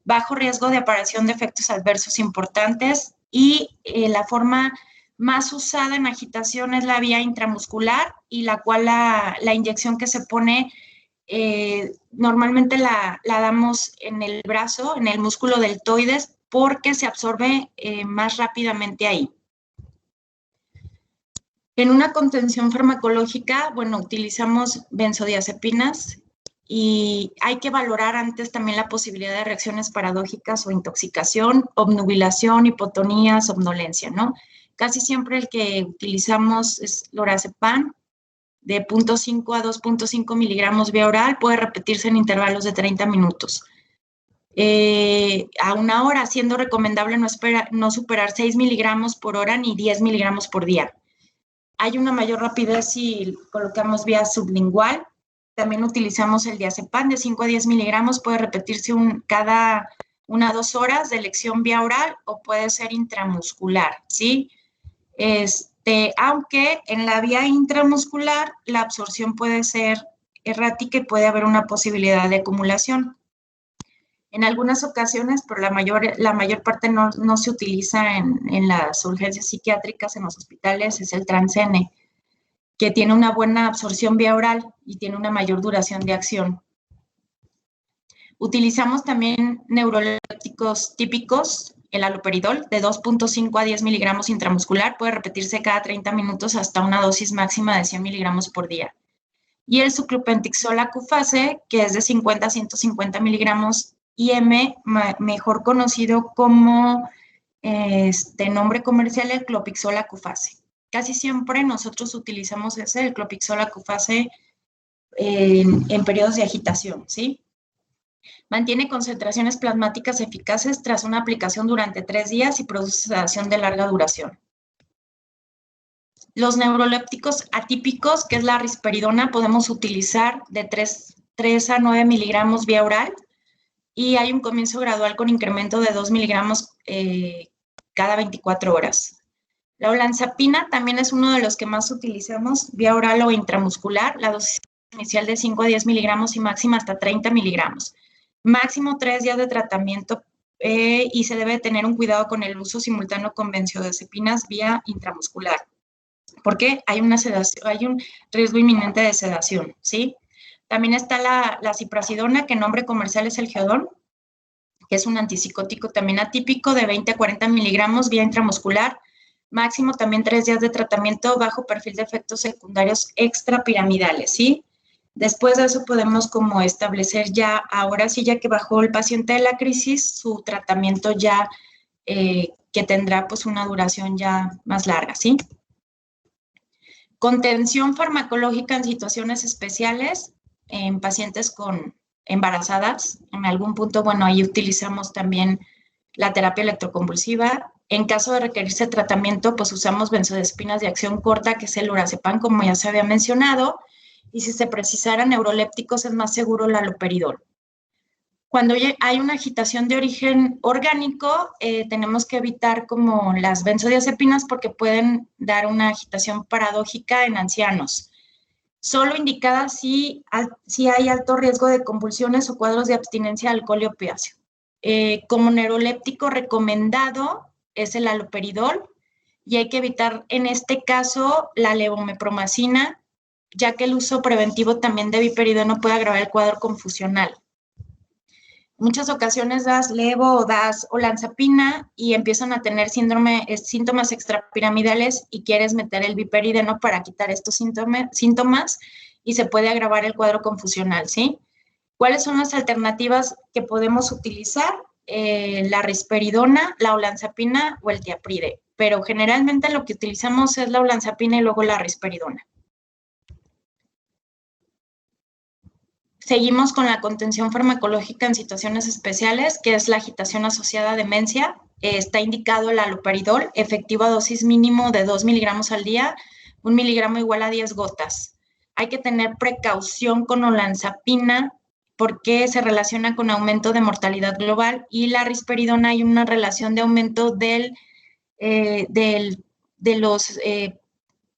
bajo riesgo de aparición de efectos adversos importantes, y la forma más usada en agitación es la vía intramuscular, y la cual la inyección que se pone normalmente la damos en el brazo, en el músculo deltoides, porque se absorbe más rápidamente ahí. En una contención farmacológica, bueno, utilizamos benzodiazepinas, y hay que valorar antes también la posibilidad de reacciones paradójicas o intoxicación, obnubilación, hipotonía, somnolencia, ¿no? Casi siempre el que utilizamos es lorazepam, de 0.5 a 2.5 miligramos vía oral, puede repetirse en intervalos de 30 minutos. A una hora, siendo recomendable no superar 6 miligramos por hora ni 10 miligramos por día. Hay una mayor rapidez si colocamos vía sublingual. También utilizamos el diazepam de 5 a 10 miligramos, puede repetirse cada 1 a 2 horas de elección vía oral, o puede ser intramuscular, ¿sí? Aunque en la vía intramuscular la absorción puede ser errática y puede haber una posibilidad de acumulación. En algunas ocasiones, pero la mayor parte no se utiliza en las urgencias psiquiátricas, en los hospitales, es el Transcene, que tiene una buena absorción vía oral y tiene una mayor duración de acción. Utilizamos también neurolépticos típicos, el haloperidol, de 2.5 a 10 miligramos intramuscular, puede repetirse cada 30 minutos hasta una dosis máxima de 100 miligramos por día. Y el suclopentixol acufase, que es de 50 a 150 miligramos IM, mejor conocido como nombre comercial, el clopixol acufase. Casi siempre nosotros utilizamos el clopixol acufase en periodos de agitación, ¿sí? Mantiene concentraciones plasmáticas eficaces tras una aplicación durante 3 días y produce sedación de larga duración. Los neurolépticos atípicos, que es la risperidona, podemos utilizar de 3 a 9 miligramos vía oral, y hay un comienzo gradual con incremento de 2 miligramos cada 24 horas. La olanzapina también es uno de los que más utilizamos vía oral o intramuscular, la dosis inicial de 5 a 10 miligramos y máxima hasta 30 miligramos. Máximo 3 días de tratamiento y se debe tener un cuidado con el uso simultáneo con benzodiazepinas vía intramuscular, porque hay un riesgo inminente de sedación, ¿sí? También está la ciprasidona, que el nombre comercial es el Geodon, que es un antipsicótico también atípico de 20 a 40 miligramos vía intramuscular, máximo también 3 días de tratamiento, bajo perfil de efectos secundarios extrapiramidales, ¿sí? Después de eso podemos como establecer ya, ahora sí, ya que bajó el paciente de la crisis, su tratamiento ya que tendrá pues una duración ya más larga, ¿sí? Contención farmacológica en situaciones especiales, en pacientes embarazadas. En algún punto, bueno, ahí utilizamos también la terapia electroconvulsiva. En caso de requerirse tratamiento, pues usamos benzodiazepinas de acción corta, que es el lorazepam, como ya se había mencionado. Y si se precisaran neurolépticos, es más seguro el haloperidol. Cuando hay una agitación de origen orgánico, tenemos que evitar como las benzodiazepinas porque pueden dar una agitación paradójica en ancianos. Solo indicada si hay alto riesgo de convulsiones o cuadros de abstinencia de alcohol y opiáceo. Como neuroléptico recomendado es el haloperidol y hay que evitar en este caso la levomepromacina, ya que el uso preventivo también de viperidona puede agravar el cuadro confusional. Muchas ocasiones das levo o das olanzapina y empiezan a tener síntomas extrapiramidales y quieres meter el viperideno para quitar estos síntomas y se puede agravar el cuadro confusional, ¿sí? ¿Cuáles son las alternativas que podemos utilizar? La risperidona, la olanzapina o el tiapride, pero generalmente lo que utilizamos es la olanzapina y luego la risperidona. Seguimos con la contención farmacológica en situaciones especiales, que es la agitación asociada a demencia. Está indicado el haloperidol, efectiva dosis mínimo de 2 miligramos al día, 1 miligramo igual a 10 gotas. Hay que tener precaución con olanzapina porque se relaciona con aumento de mortalidad global y la risperidona hay una relación de aumento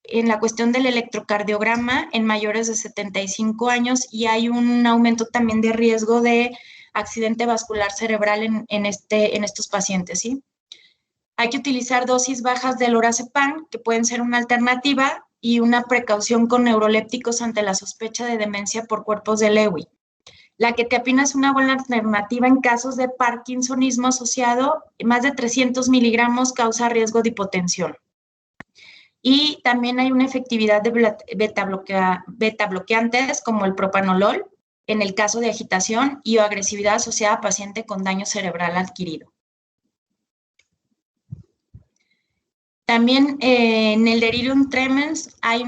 en la cuestión del electrocardiograma en mayores de 75 años y hay un aumento también de riesgo de accidente vascular cerebral en estos pacientes, ¿sí? Hay que utilizar dosis bajas de lorazepam, que pueden ser una alternativa, y una precaución con neurolépticos ante la sospecha de demencia por cuerpos de Lewy. La quetiapina es una buena alternativa en casos de parkinsonismo asociado, más de 300 miligramos causa riesgo de hipotensión. Y también hay una efectividad de beta-bloqueantes como el propanolol en el caso de agitación y o agresividad asociada a paciente con daño cerebral adquirido. También en el delirium tremens hay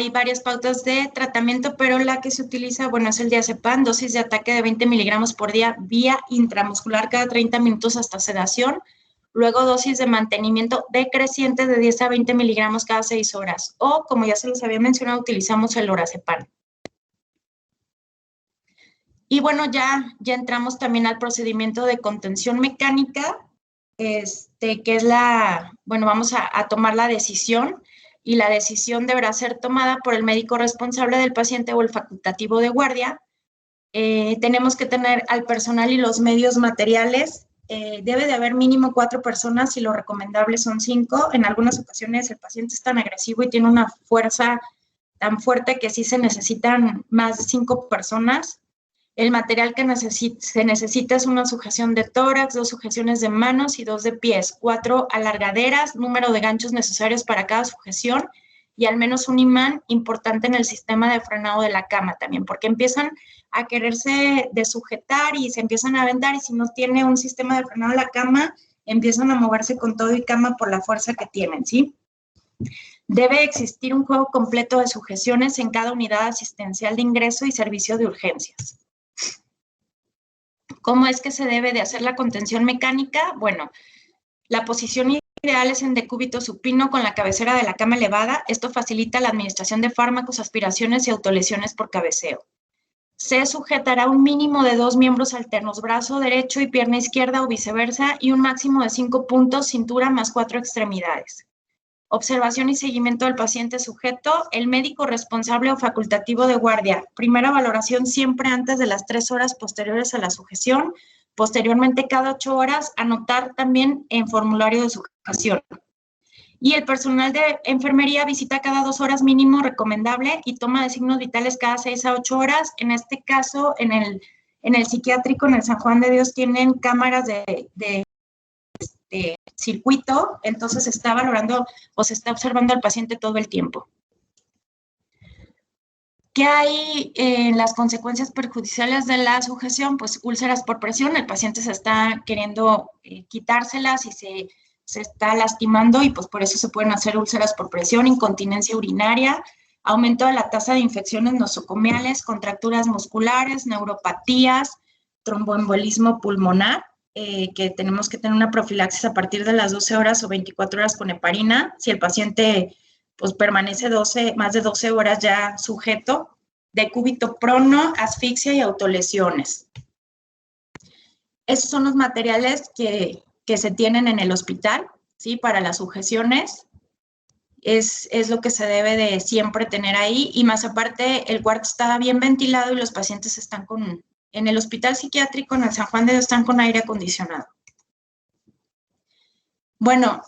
varias pautas de tratamiento, pero la que se utiliza, bueno, es el diazepam, dosis de ataque de 20 miligramos por día vía intramuscular cada 30 minutos hasta sedación. Luego dosis de mantenimiento decreciente de 10 a 20 miligramos cada 6 horas. O, como ya se les había mencionado, utilizamos el lorazepam. Y bueno, ya entramos también al procedimiento de contención mecánica, que es vamos a tomar la decisión y la decisión deberá ser tomada por el médico responsable del paciente o el facultativo de guardia. Tenemos que tener al personal y los medios materiales. Debe de haber mínimo 4 personas y lo recomendable son 5. En algunas ocasiones el paciente es tan agresivo y tiene una fuerza tan fuerte que sí se necesitan más de 5 personas. El material que se necesita es una sujeción de tórax, 2 sujeciones de manos y 2 de pies, 4 alargaderas, número de ganchos necesarios para cada sujeción y al menos un imán importante en el sistema de frenado de la cama también, porque empiezan a quererse desujetar y se empiezan a aventar y si no tiene un sistema de frenado de la cama, empiezan a moverse con todo y cama por la fuerza que tienen, ¿sí? Debe existir un juego completo de sujeciones en cada unidad asistencial de ingreso y servicio de urgencias. ¿Cómo es que se debe de hacer la contención mecánica? Bueno, la posición ideal es en decúbito supino con la cabecera de la cama elevada. Esto facilita la administración de fármacos, aspiraciones y autolesiones por cabeceo. Se sujetará un mínimo de 2 miembros alternos, brazo derecho y pierna izquierda o viceversa, y un máximo de 5 puntos, cintura más 4 extremidades. Observación y seguimiento del paciente sujeto, el médico responsable o facultativo de guardia. Primera valoración siempre antes de las 3 horas posteriores a la sujeción. Posteriormente, cada 8 horas, anotar también en formulario de sujeción. Y el personal de enfermería visita cada 2 horas mínimo recomendable y toma de signos vitales cada 6 a 8 horas. En este caso, en el psiquiátrico, en el San Juan de Dios, tienen cámaras de circuito, entonces se está valorando o se está observando al paciente todo el tiempo. ¿Qué hay en las consecuencias perjudiciales de la sujeción? Pues úlceras por presión, el paciente se está queriendo quitárselas y se está lastimando y pues por eso se pueden hacer úlceras por presión, incontinencia urinaria, aumento de la tasa de infecciones nosocomiales, contracturas musculares, neuropatías, tromboembolismo pulmonar, que tenemos que tener una profilaxis a partir de las 12 horas o 24 horas con heparina. Si el paciente pues permanece más de 12 horas ya sujeto, decúbito prono, asfixia y autolesiones. Esos son los materiales que se tienen en el hospital, ¿sí? Para las sujeciones. Es lo que se debe de siempre tener ahí, y más aparte el cuarto está bien ventilado y los pacientes están en el hospital psiquiátrico, en el San Juan de Dios, están con aire acondicionado. Bueno,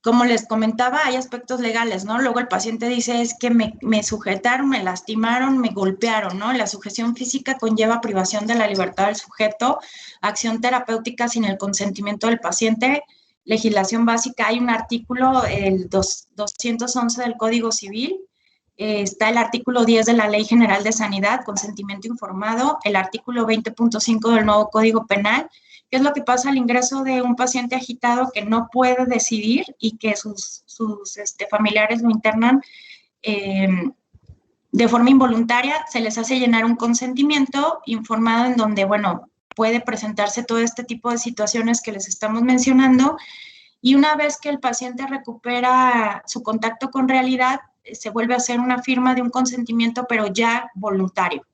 como les comentaba, hay aspectos legales, ¿no? Luego el paciente dice, es que me sujetaron, me lastimaron, me golpearon, ¿no? La sujeción física conlleva privación de la libertad del sujeto, acción terapéutica sin el consentimiento del paciente, legislación básica. Hay un artículo, el 211 del Código Civil, está el artículo 10 de la Ley General de Sanidad, consentimiento informado, el artículo 20.5 del nuevo Código Penal. ¿Qué es lo que pasa al ingreso de un paciente agitado que no puede decidir y que sus familiares lo internan de forma involuntaria? Se les hace llenar un consentimiento informado en donde, bueno, puede presentarse todo este tipo de situaciones que les estamos mencionando, y una vez que el paciente recupera su contacto con realidad, se vuelve a hacer una firma de un consentimiento, pero ya voluntario.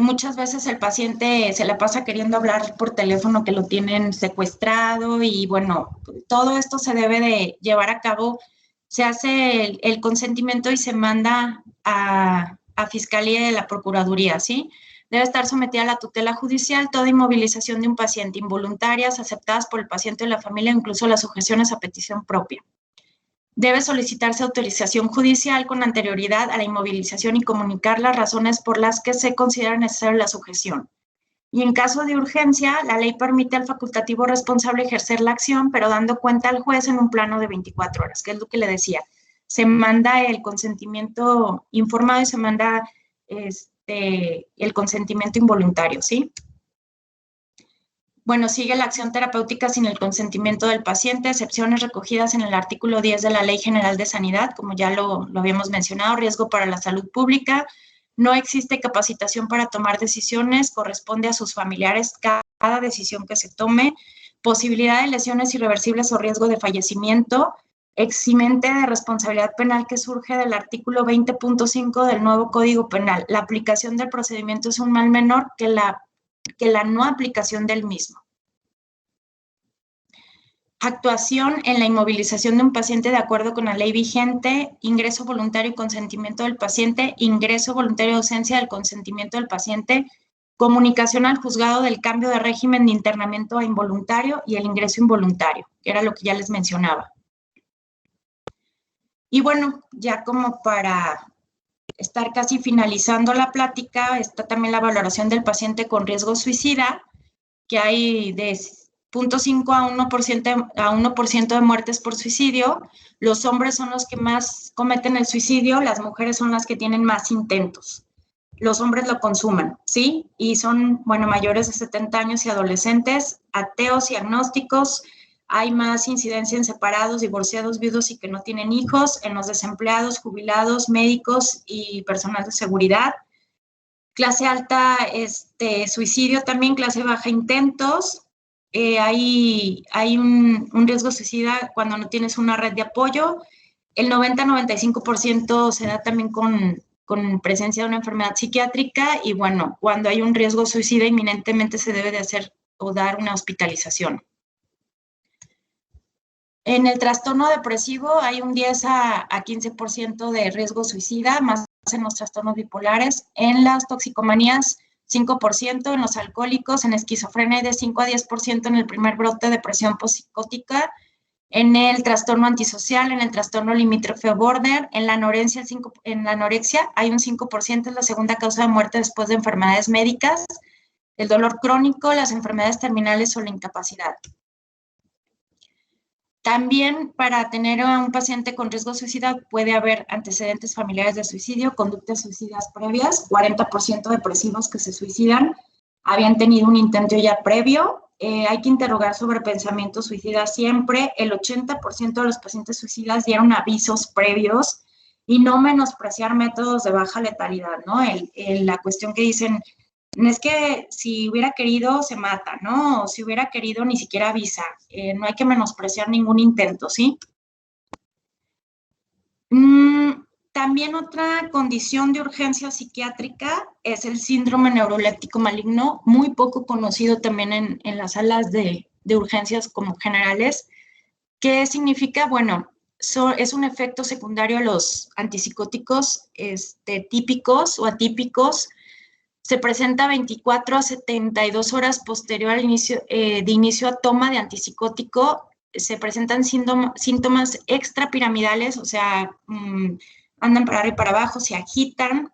Muchas veces el paciente se la pasa queriendo hablar por teléfono que lo tienen secuestrado y bueno, todo esto se debe de llevar a cabo. Se hace el consentimiento y se manda a Fiscalía de la Procuraduría, ¿sí? Debe estar sometida a la tutela judicial toda inmovilización de un paciente, involuntarias, aceptadas por el paciente o la familia, incluso las sujeciones a petición propia. Debe solicitarse autorización judicial con anterioridad a la inmovilización y comunicar las razones por las que se considera necesaria la sujeción. Y en caso de urgencia, la ley permite al facultativo responsable ejercer la acción, pero dando cuenta al juez en un plano de 24 horas, que es lo que le decía. Se manda el consentimiento informado y se manda el consentimiento involuntario, ¿sí? Bueno, sigue la acción terapéutica sin el consentimiento del paciente, excepciones recogidas en el artículo 10 de la Ley General de Sanidad, como ya lo habíamos mencionado, riesgo para la salud pública, no existe capacitación para tomar decisiones, corresponde a sus familiares cada decisión que se tome, posibilidad de lesiones irreversibles o riesgo de fallecimiento, eximente de responsabilidad penal que surge del artículo 20.5 del nuevo Código Penal. La aplicación del procedimiento es un mal menor que la no aplicación del mismo. Actuación en la inmovilización de un paciente de acuerdo con la ley vigente, ingreso voluntario y consentimiento del paciente, ingreso voluntario de ausencia del consentimiento del paciente, comunicación al juzgado del cambio de régimen de internamiento a involuntario y el ingreso involuntario, que era lo que ya les mencionaba. Y bueno, ya como para estar casi finalizando la plática, está también la valoración del paciente con riesgo suicida, que hay de 0.5 a 1% de muertes por suicidio. Los hombres son los que más cometen el suicidio, las mujeres son las que tienen más intentos. Los hombres lo consuman, ¿sí? Y son, bueno, mayores de 70 años y adolescentes, ateos y agnósticos. Hay más incidencia en separados, divorciados, viudos y que no tienen hijos, en los desempleados, jubilados, médicos y personal de seguridad. Clase alta, suicidio también, clase baja, intentos. Hay un riesgo suicida cuando no tienes una red de apoyo. El 90-95% se da también con presencia de una enfermedad psiquiátrica y bueno, cuando hay un riesgo suicida inminentemente se debe de hacer o dar una hospitalización. En el trastorno depresivo hay un 10 a 15% de riesgo suicida, más en los trastornos bipolares. En las toxicomanías, 5%, en los alcohólicos, en esquizofrenia hay de 5 a 10% en el primer brote de depresión postpsicótica, en el trastorno antisocial, en el trastorno limítrofe o border, en la anorexia hay un 5%, es la segunda causa de muerte después de enfermedades médicas, el dolor crónico, las enfermedades terminales o la incapacidad. También para tener a un paciente con riesgo de suicida puede haber antecedentes familiares de suicidio, conductas suicidas previas, 40% de depresivos que se suicidan habían tenido un intento ya previo. Hay que interrogar sobre pensamientos suicidas siempre. El 80% de los pacientes suicidas dieron avisos previos y no menospreciar métodos de baja letalidad, ¿no? La cuestión que dicen, es que si hubiera querido se mata, ¿no? O si hubiera querido ni siquiera avisa. No hay que menospreciar ningún intento, ¿sí? También otra condición de urgencia psiquiátrica es el síndrome neuroléptico maligno, muy poco conocido también en las salas de urgencias como generales. ¿Qué significa? Bueno, es un efecto secundario a los antipsicóticos típicos o atípicos. Se presenta 24 a 72 horas posterior al inicio, de inicio a toma de antipsicótico. Se presentan síntomas extrapiramidales, o sea, andan para arriba y para abajo, se agitan.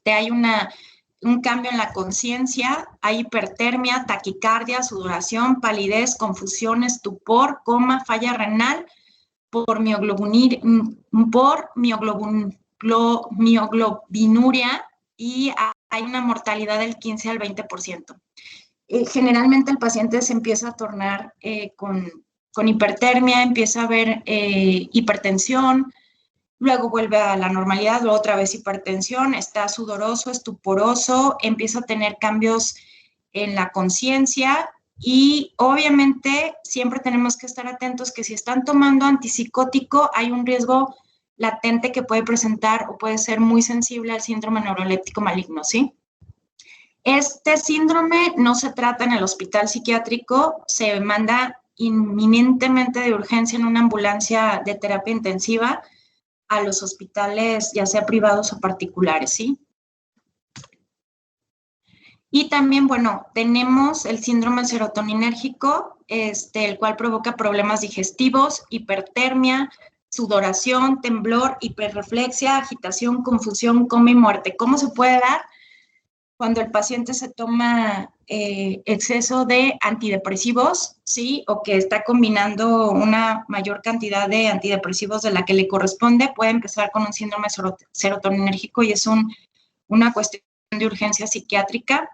Hay un cambio en la conciencia, hay hipertermia, taquicardia, sudoración, palidez, confusión, estupor, coma, falla renal por mioglobinuria y hay una mortalidad del 15 al 20%. Generalmente el paciente se empieza a tornar con hipertermia, empieza a haber hipertensión, luego vuelve a la normalidad, luego otra vez hipertensión, está sudoroso, estuporoso, empieza a tener cambios en la conciencia y obviamente siempre tenemos que estar atentos que si están tomando antipsicótico hay un riesgo latente que puede presentar o puede ser muy sensible al síndrome neuroléptico maligno, ¿sí? Este síndrome no se trata en el hospital psiquiátrico, se manda inminentemente de urgencia en una ambulancia de terapia intensiva a los hospitales, ya sea privados o particulares, ¿sí? Y también, bueno, tenemos el síndrome serotoninérgico, el cual provoca problemas digestivos, hipertermia, sudoración, temblor, hiperreflexia, agitación, confusión, coma y muerte. ¿Cómo se puede dar? Cuando el paciente se toma exceso de antidepresivos, ¿sí? O que está combinando una mayor cantidad de antidepresivos de la que le corresponde, puede empezar con un síndrome serotoninérgico y es una cuestión de urgencia psiquiátrica.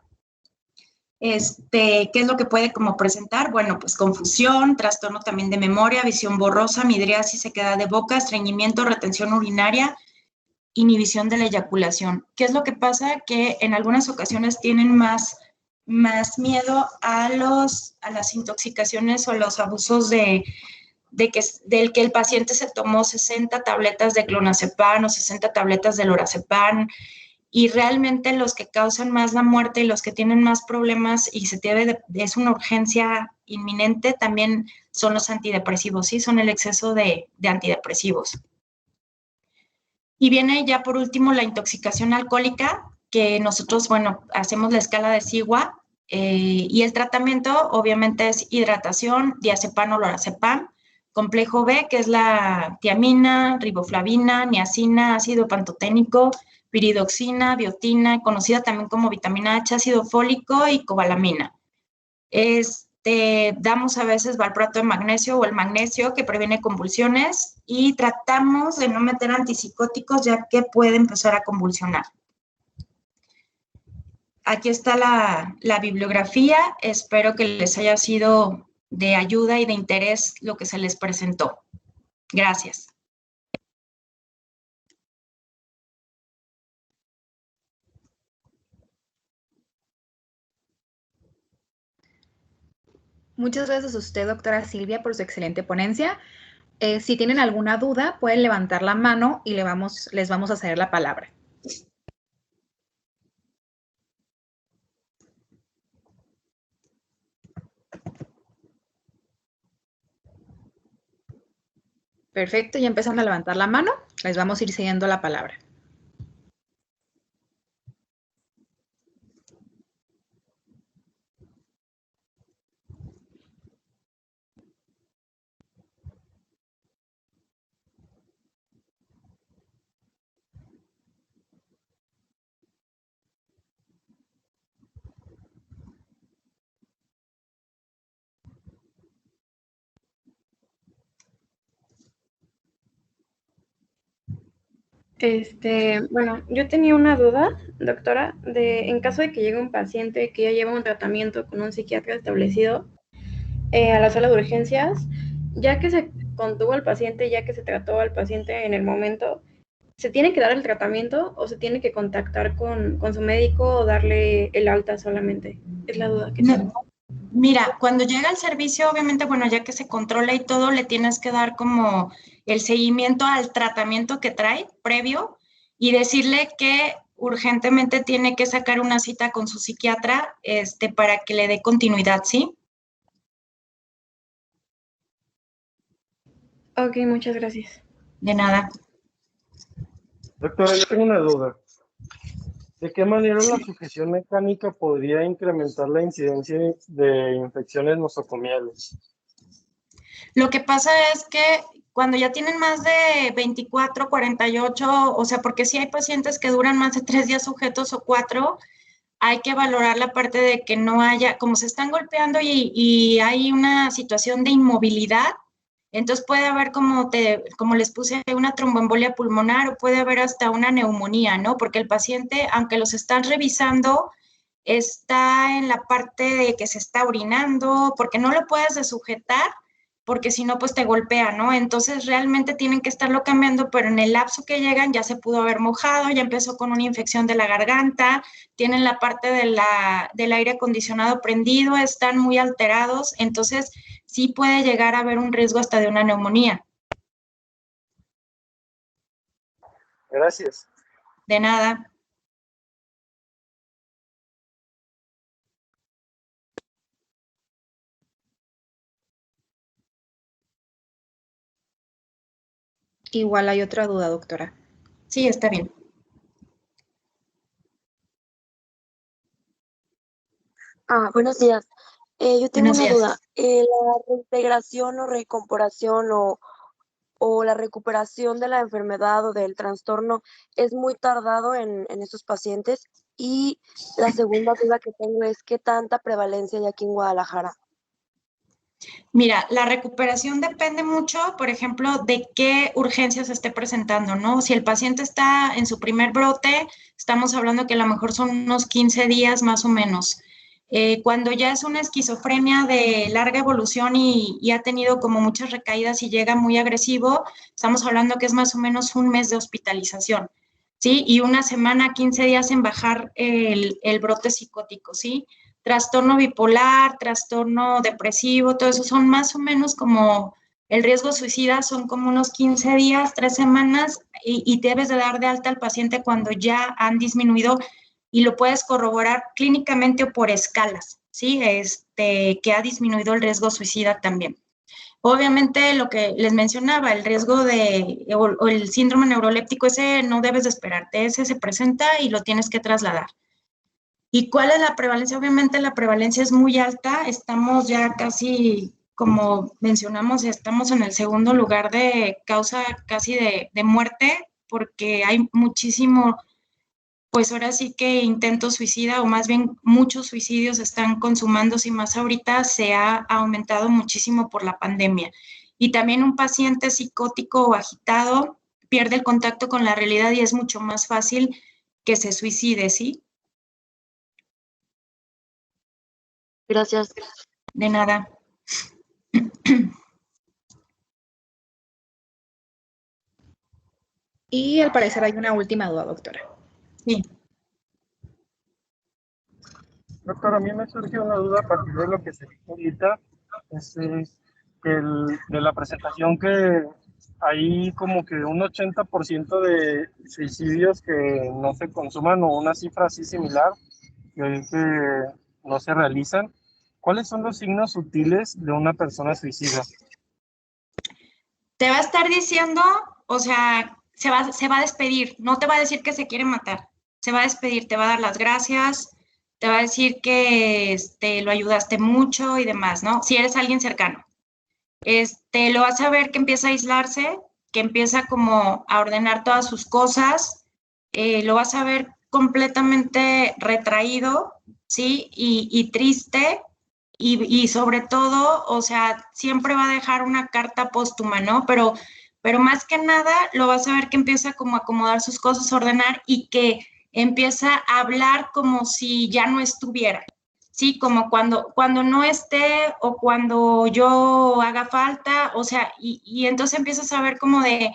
¿Qué es lo que puede como presentar? Bueno, pues confusión, trastorno también de memoria, visión borrosa, midriasis, sequedad de boca, estreñimiento, retención urinaria, inhibición de la eyaculación. ¿Qué es lo que pasa? Que en algunas ocasiones tienen más miedo a las intoxicaciones o a los abusos del que el paciente se tomó 60 tabletas de clonazepam o 60 tabletas de lorazepam, y realmente los que causan más la muerte y los que tienen más problemas y es una urgencia inminente también son los antidepresivos, ¿sí? Son el exceso de antidepresivos. Y viene ya por último la intoxicación alcohólica, que nosotros, bueno, hacemos la escala de Sigua y el tratamiento obviamente es hidratación, diazepam o lorazepam, complejo B, que es la tiamina, riboflavina, niacina, ácido pantoténico, piridoxina, biotina, conocida también como vitamina H, ácido fólico y cobalamina. Damos a veces valproato de magnesio o el magnesio que previene convulsiones y tratamos de no meter antipsicóticos ya que puede empezar a convulsionar. Aquí está la bibliografía, espero que les haya sido de ayuda y de interés lo que se les presentó. Gracias. Muchas gracias a usted, doctora Silvia, por su excelente ponencia. Si tienen alguna duda, pueden levantar la mano y les vamos a ceder la palabra. Perfecto, ya empezaron a levantar la mano. Les vamos a ir cediendo la palabra. Bueno, yo tenía una duda, doctora, en caso de que llegue un paciente que ya lleva un tratamiento con un psiquiatra establecido a la sala de urgencias, ya que se contuvo al paciente, ya que se trató al paciente en el momento, ¿se tiene que dar el tratamiento o se tiene que contactar con su médico o darle el alta solamente? Es la duda que tengo. Mira, cuando llega al servicio, obviamente, bueno, ya que se controla y todo, le tienes que dar como el seguimiento al tratamiento que trae previo y decirle que urgentemente tiene que sacar una cita con su psiquiatra, para que le dé continuidad, ¿sí? Ok, muchas gracias. De nada. Doctora, yo tengo una duda. ¿De qué manera la sujeción mecánica podría incrementar la incidencia de infecciones nosocomiales? Lo que pasa es que cuando ya tienen más de 24, 48, o sea, porque si hay pacientes que duran más de 3 días sujetos o 4, hay que valorar la parte de que no haya, como se están golpeando y hay una situación de inmovilidad, entonces puede haber, como les puse, una tromboembolia pulmonar o puede haber hasta una neumonía, ¿no? Porque el paciente, aunque los están revisando, está en la parte de que se está orinando, porque no lo puedes sujetar, porque si no, pues te golpea, ¿no? Entonces realmente tienen que estarlo cambiando, pero en el lapso que llegan ya se pudo haber mojado, ya empezó con una infección de la garganta, tienen la parte del aire acondicionado prendido, están muy alterados, entonces sí puede llegar a haber un riesgo hasta de una neumonía. Gracias. De nada. Igual hay otra duda, doctora. Sí, está bien. Buenos días. Yo tengo Buenos una días. duda. ¿La reintegración o recuperación o la recuperación de la enfermedad o del trastorno es muy tardado en estos pacientes? Y la segunda duda que tengo es, ¿qué tanta prevalencia hay aquí en Guadalajara? Mira, la recuperación depende mucho, por ejemplo, de qué urgencia se esté presentando, ¿no? Si el paciente está en su primer brote, estamos hablando que a lo mejor son unos 15 días más o menos. Cuando ya es una esquizofrenia de larga evolución y ha tenido como muchas recaídas y llega muy agresivo, estamos hablando que es más o menos un mes de hospitalización, ¿sí? Y una semana, 15 días en bajar el brote psicótico, ¿sí? Trastorno bipolar, trastorno depresivo, todo eso son más o menos como el riesgo suicida, son como unos 15 días, 3 semanas y debes de dar de alta al paciente cuando ya han disminuido y lo puedes corroborar clínicamente o por escalas, ¿sí? Que ha disminuido el riesgo suicida también. Obviamente lo que les mencionaba, el riesgo o el síndrome neuroléptico, ese no debes de esperarte, ese se presenta y lo tienes que trasladar. ¿Y cuál es la prevalencia? Obviamente la prevalencia es muy alta, estamos ya casi, como mencionamos, estamos en el segundo lugar de causa casi de muerte, porque hay muchísimo, pues ahora sí que intento suicida, o más bien muchos suicidios están consumándose y más ahorita se ha aumentado muchísimo por la pandemia. Y también un paciente psicótico o agitado pierde el contacto con la realidad y es mucho más fácil que se suicide, ¿sí? Gracias. De nada. Y al parecer hay una última duda, doctora. Sí. Doctora, a mí me surgió una duda a partir de lo que se dijo ahorita, de la presentación que hay como que un 80% de suicidios que no se consuman o una cifra así similar que no se realizan. ¿Cuáles son los signos sutiles de una persona suicida? Te va a estar diciendo, o sea, se va a despedir, no te va a decir que se quiere matar, se va a despedir, te va a dar las gracias, te va a decir que lo ayudaste mucho y demás, ¿no? Si eres alguien cercano. Lo vas a ver que empieza a aislarse, que empieza como a ordenar todas sus cosas, lo vas a ver completamente retraído, ¿sí? Y triste, y sobre todo, o sea, siempre va a dejar una carta póstuma, ¿no? Pero pero más que nada lo vas a ver que empieza como a acomodar sus cosas, a ordenar y que empieza a hablar como si ya no estuviera, ¿sí? Como cuando no esté o cuando yo haga falta, o sea, y entonces empiezas a ver como de,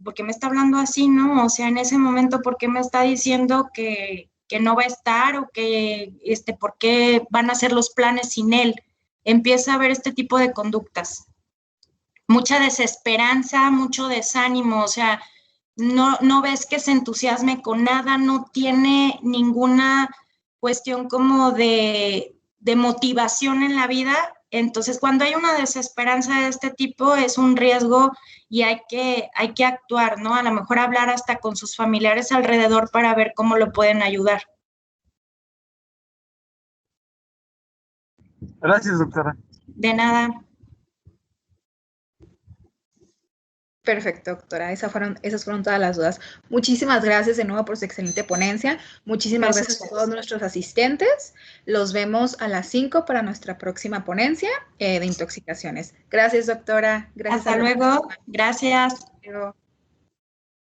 ¿por qué me está hablando así, no? O sea, en ese momento, ¿por qué me está diciendo que no va a estar o que, por qué van a hacer los planes sin él? Empieza a ver este tipo de conductas. Mucha desesperanza, mucho desánimo, o sea, no ves que se entusiasme con nada, no tiene ninguna cuestión como de motivación en la vida. Entonces, cuando hay una desesperanza de este tipo, es un riesgo y hay que actuar, ¿no? A lo mejor hablar hasta con sus familiares alrededor para ver cómo lo pueden ayudar. Gracias, doctora. De nada. Perfecto, doctora. Esas fueron todas las dudas. Muchísimas gracias de nuevo por su excelente ponencia. Muchísimas gracias a todos nuestros asistentes. Los vemos a las 5 para nuestra próxima ponencia de intoxicaciones. Gracias, doctora. Gracias. Hasta luego. Gracias.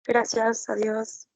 Gracias, adiós.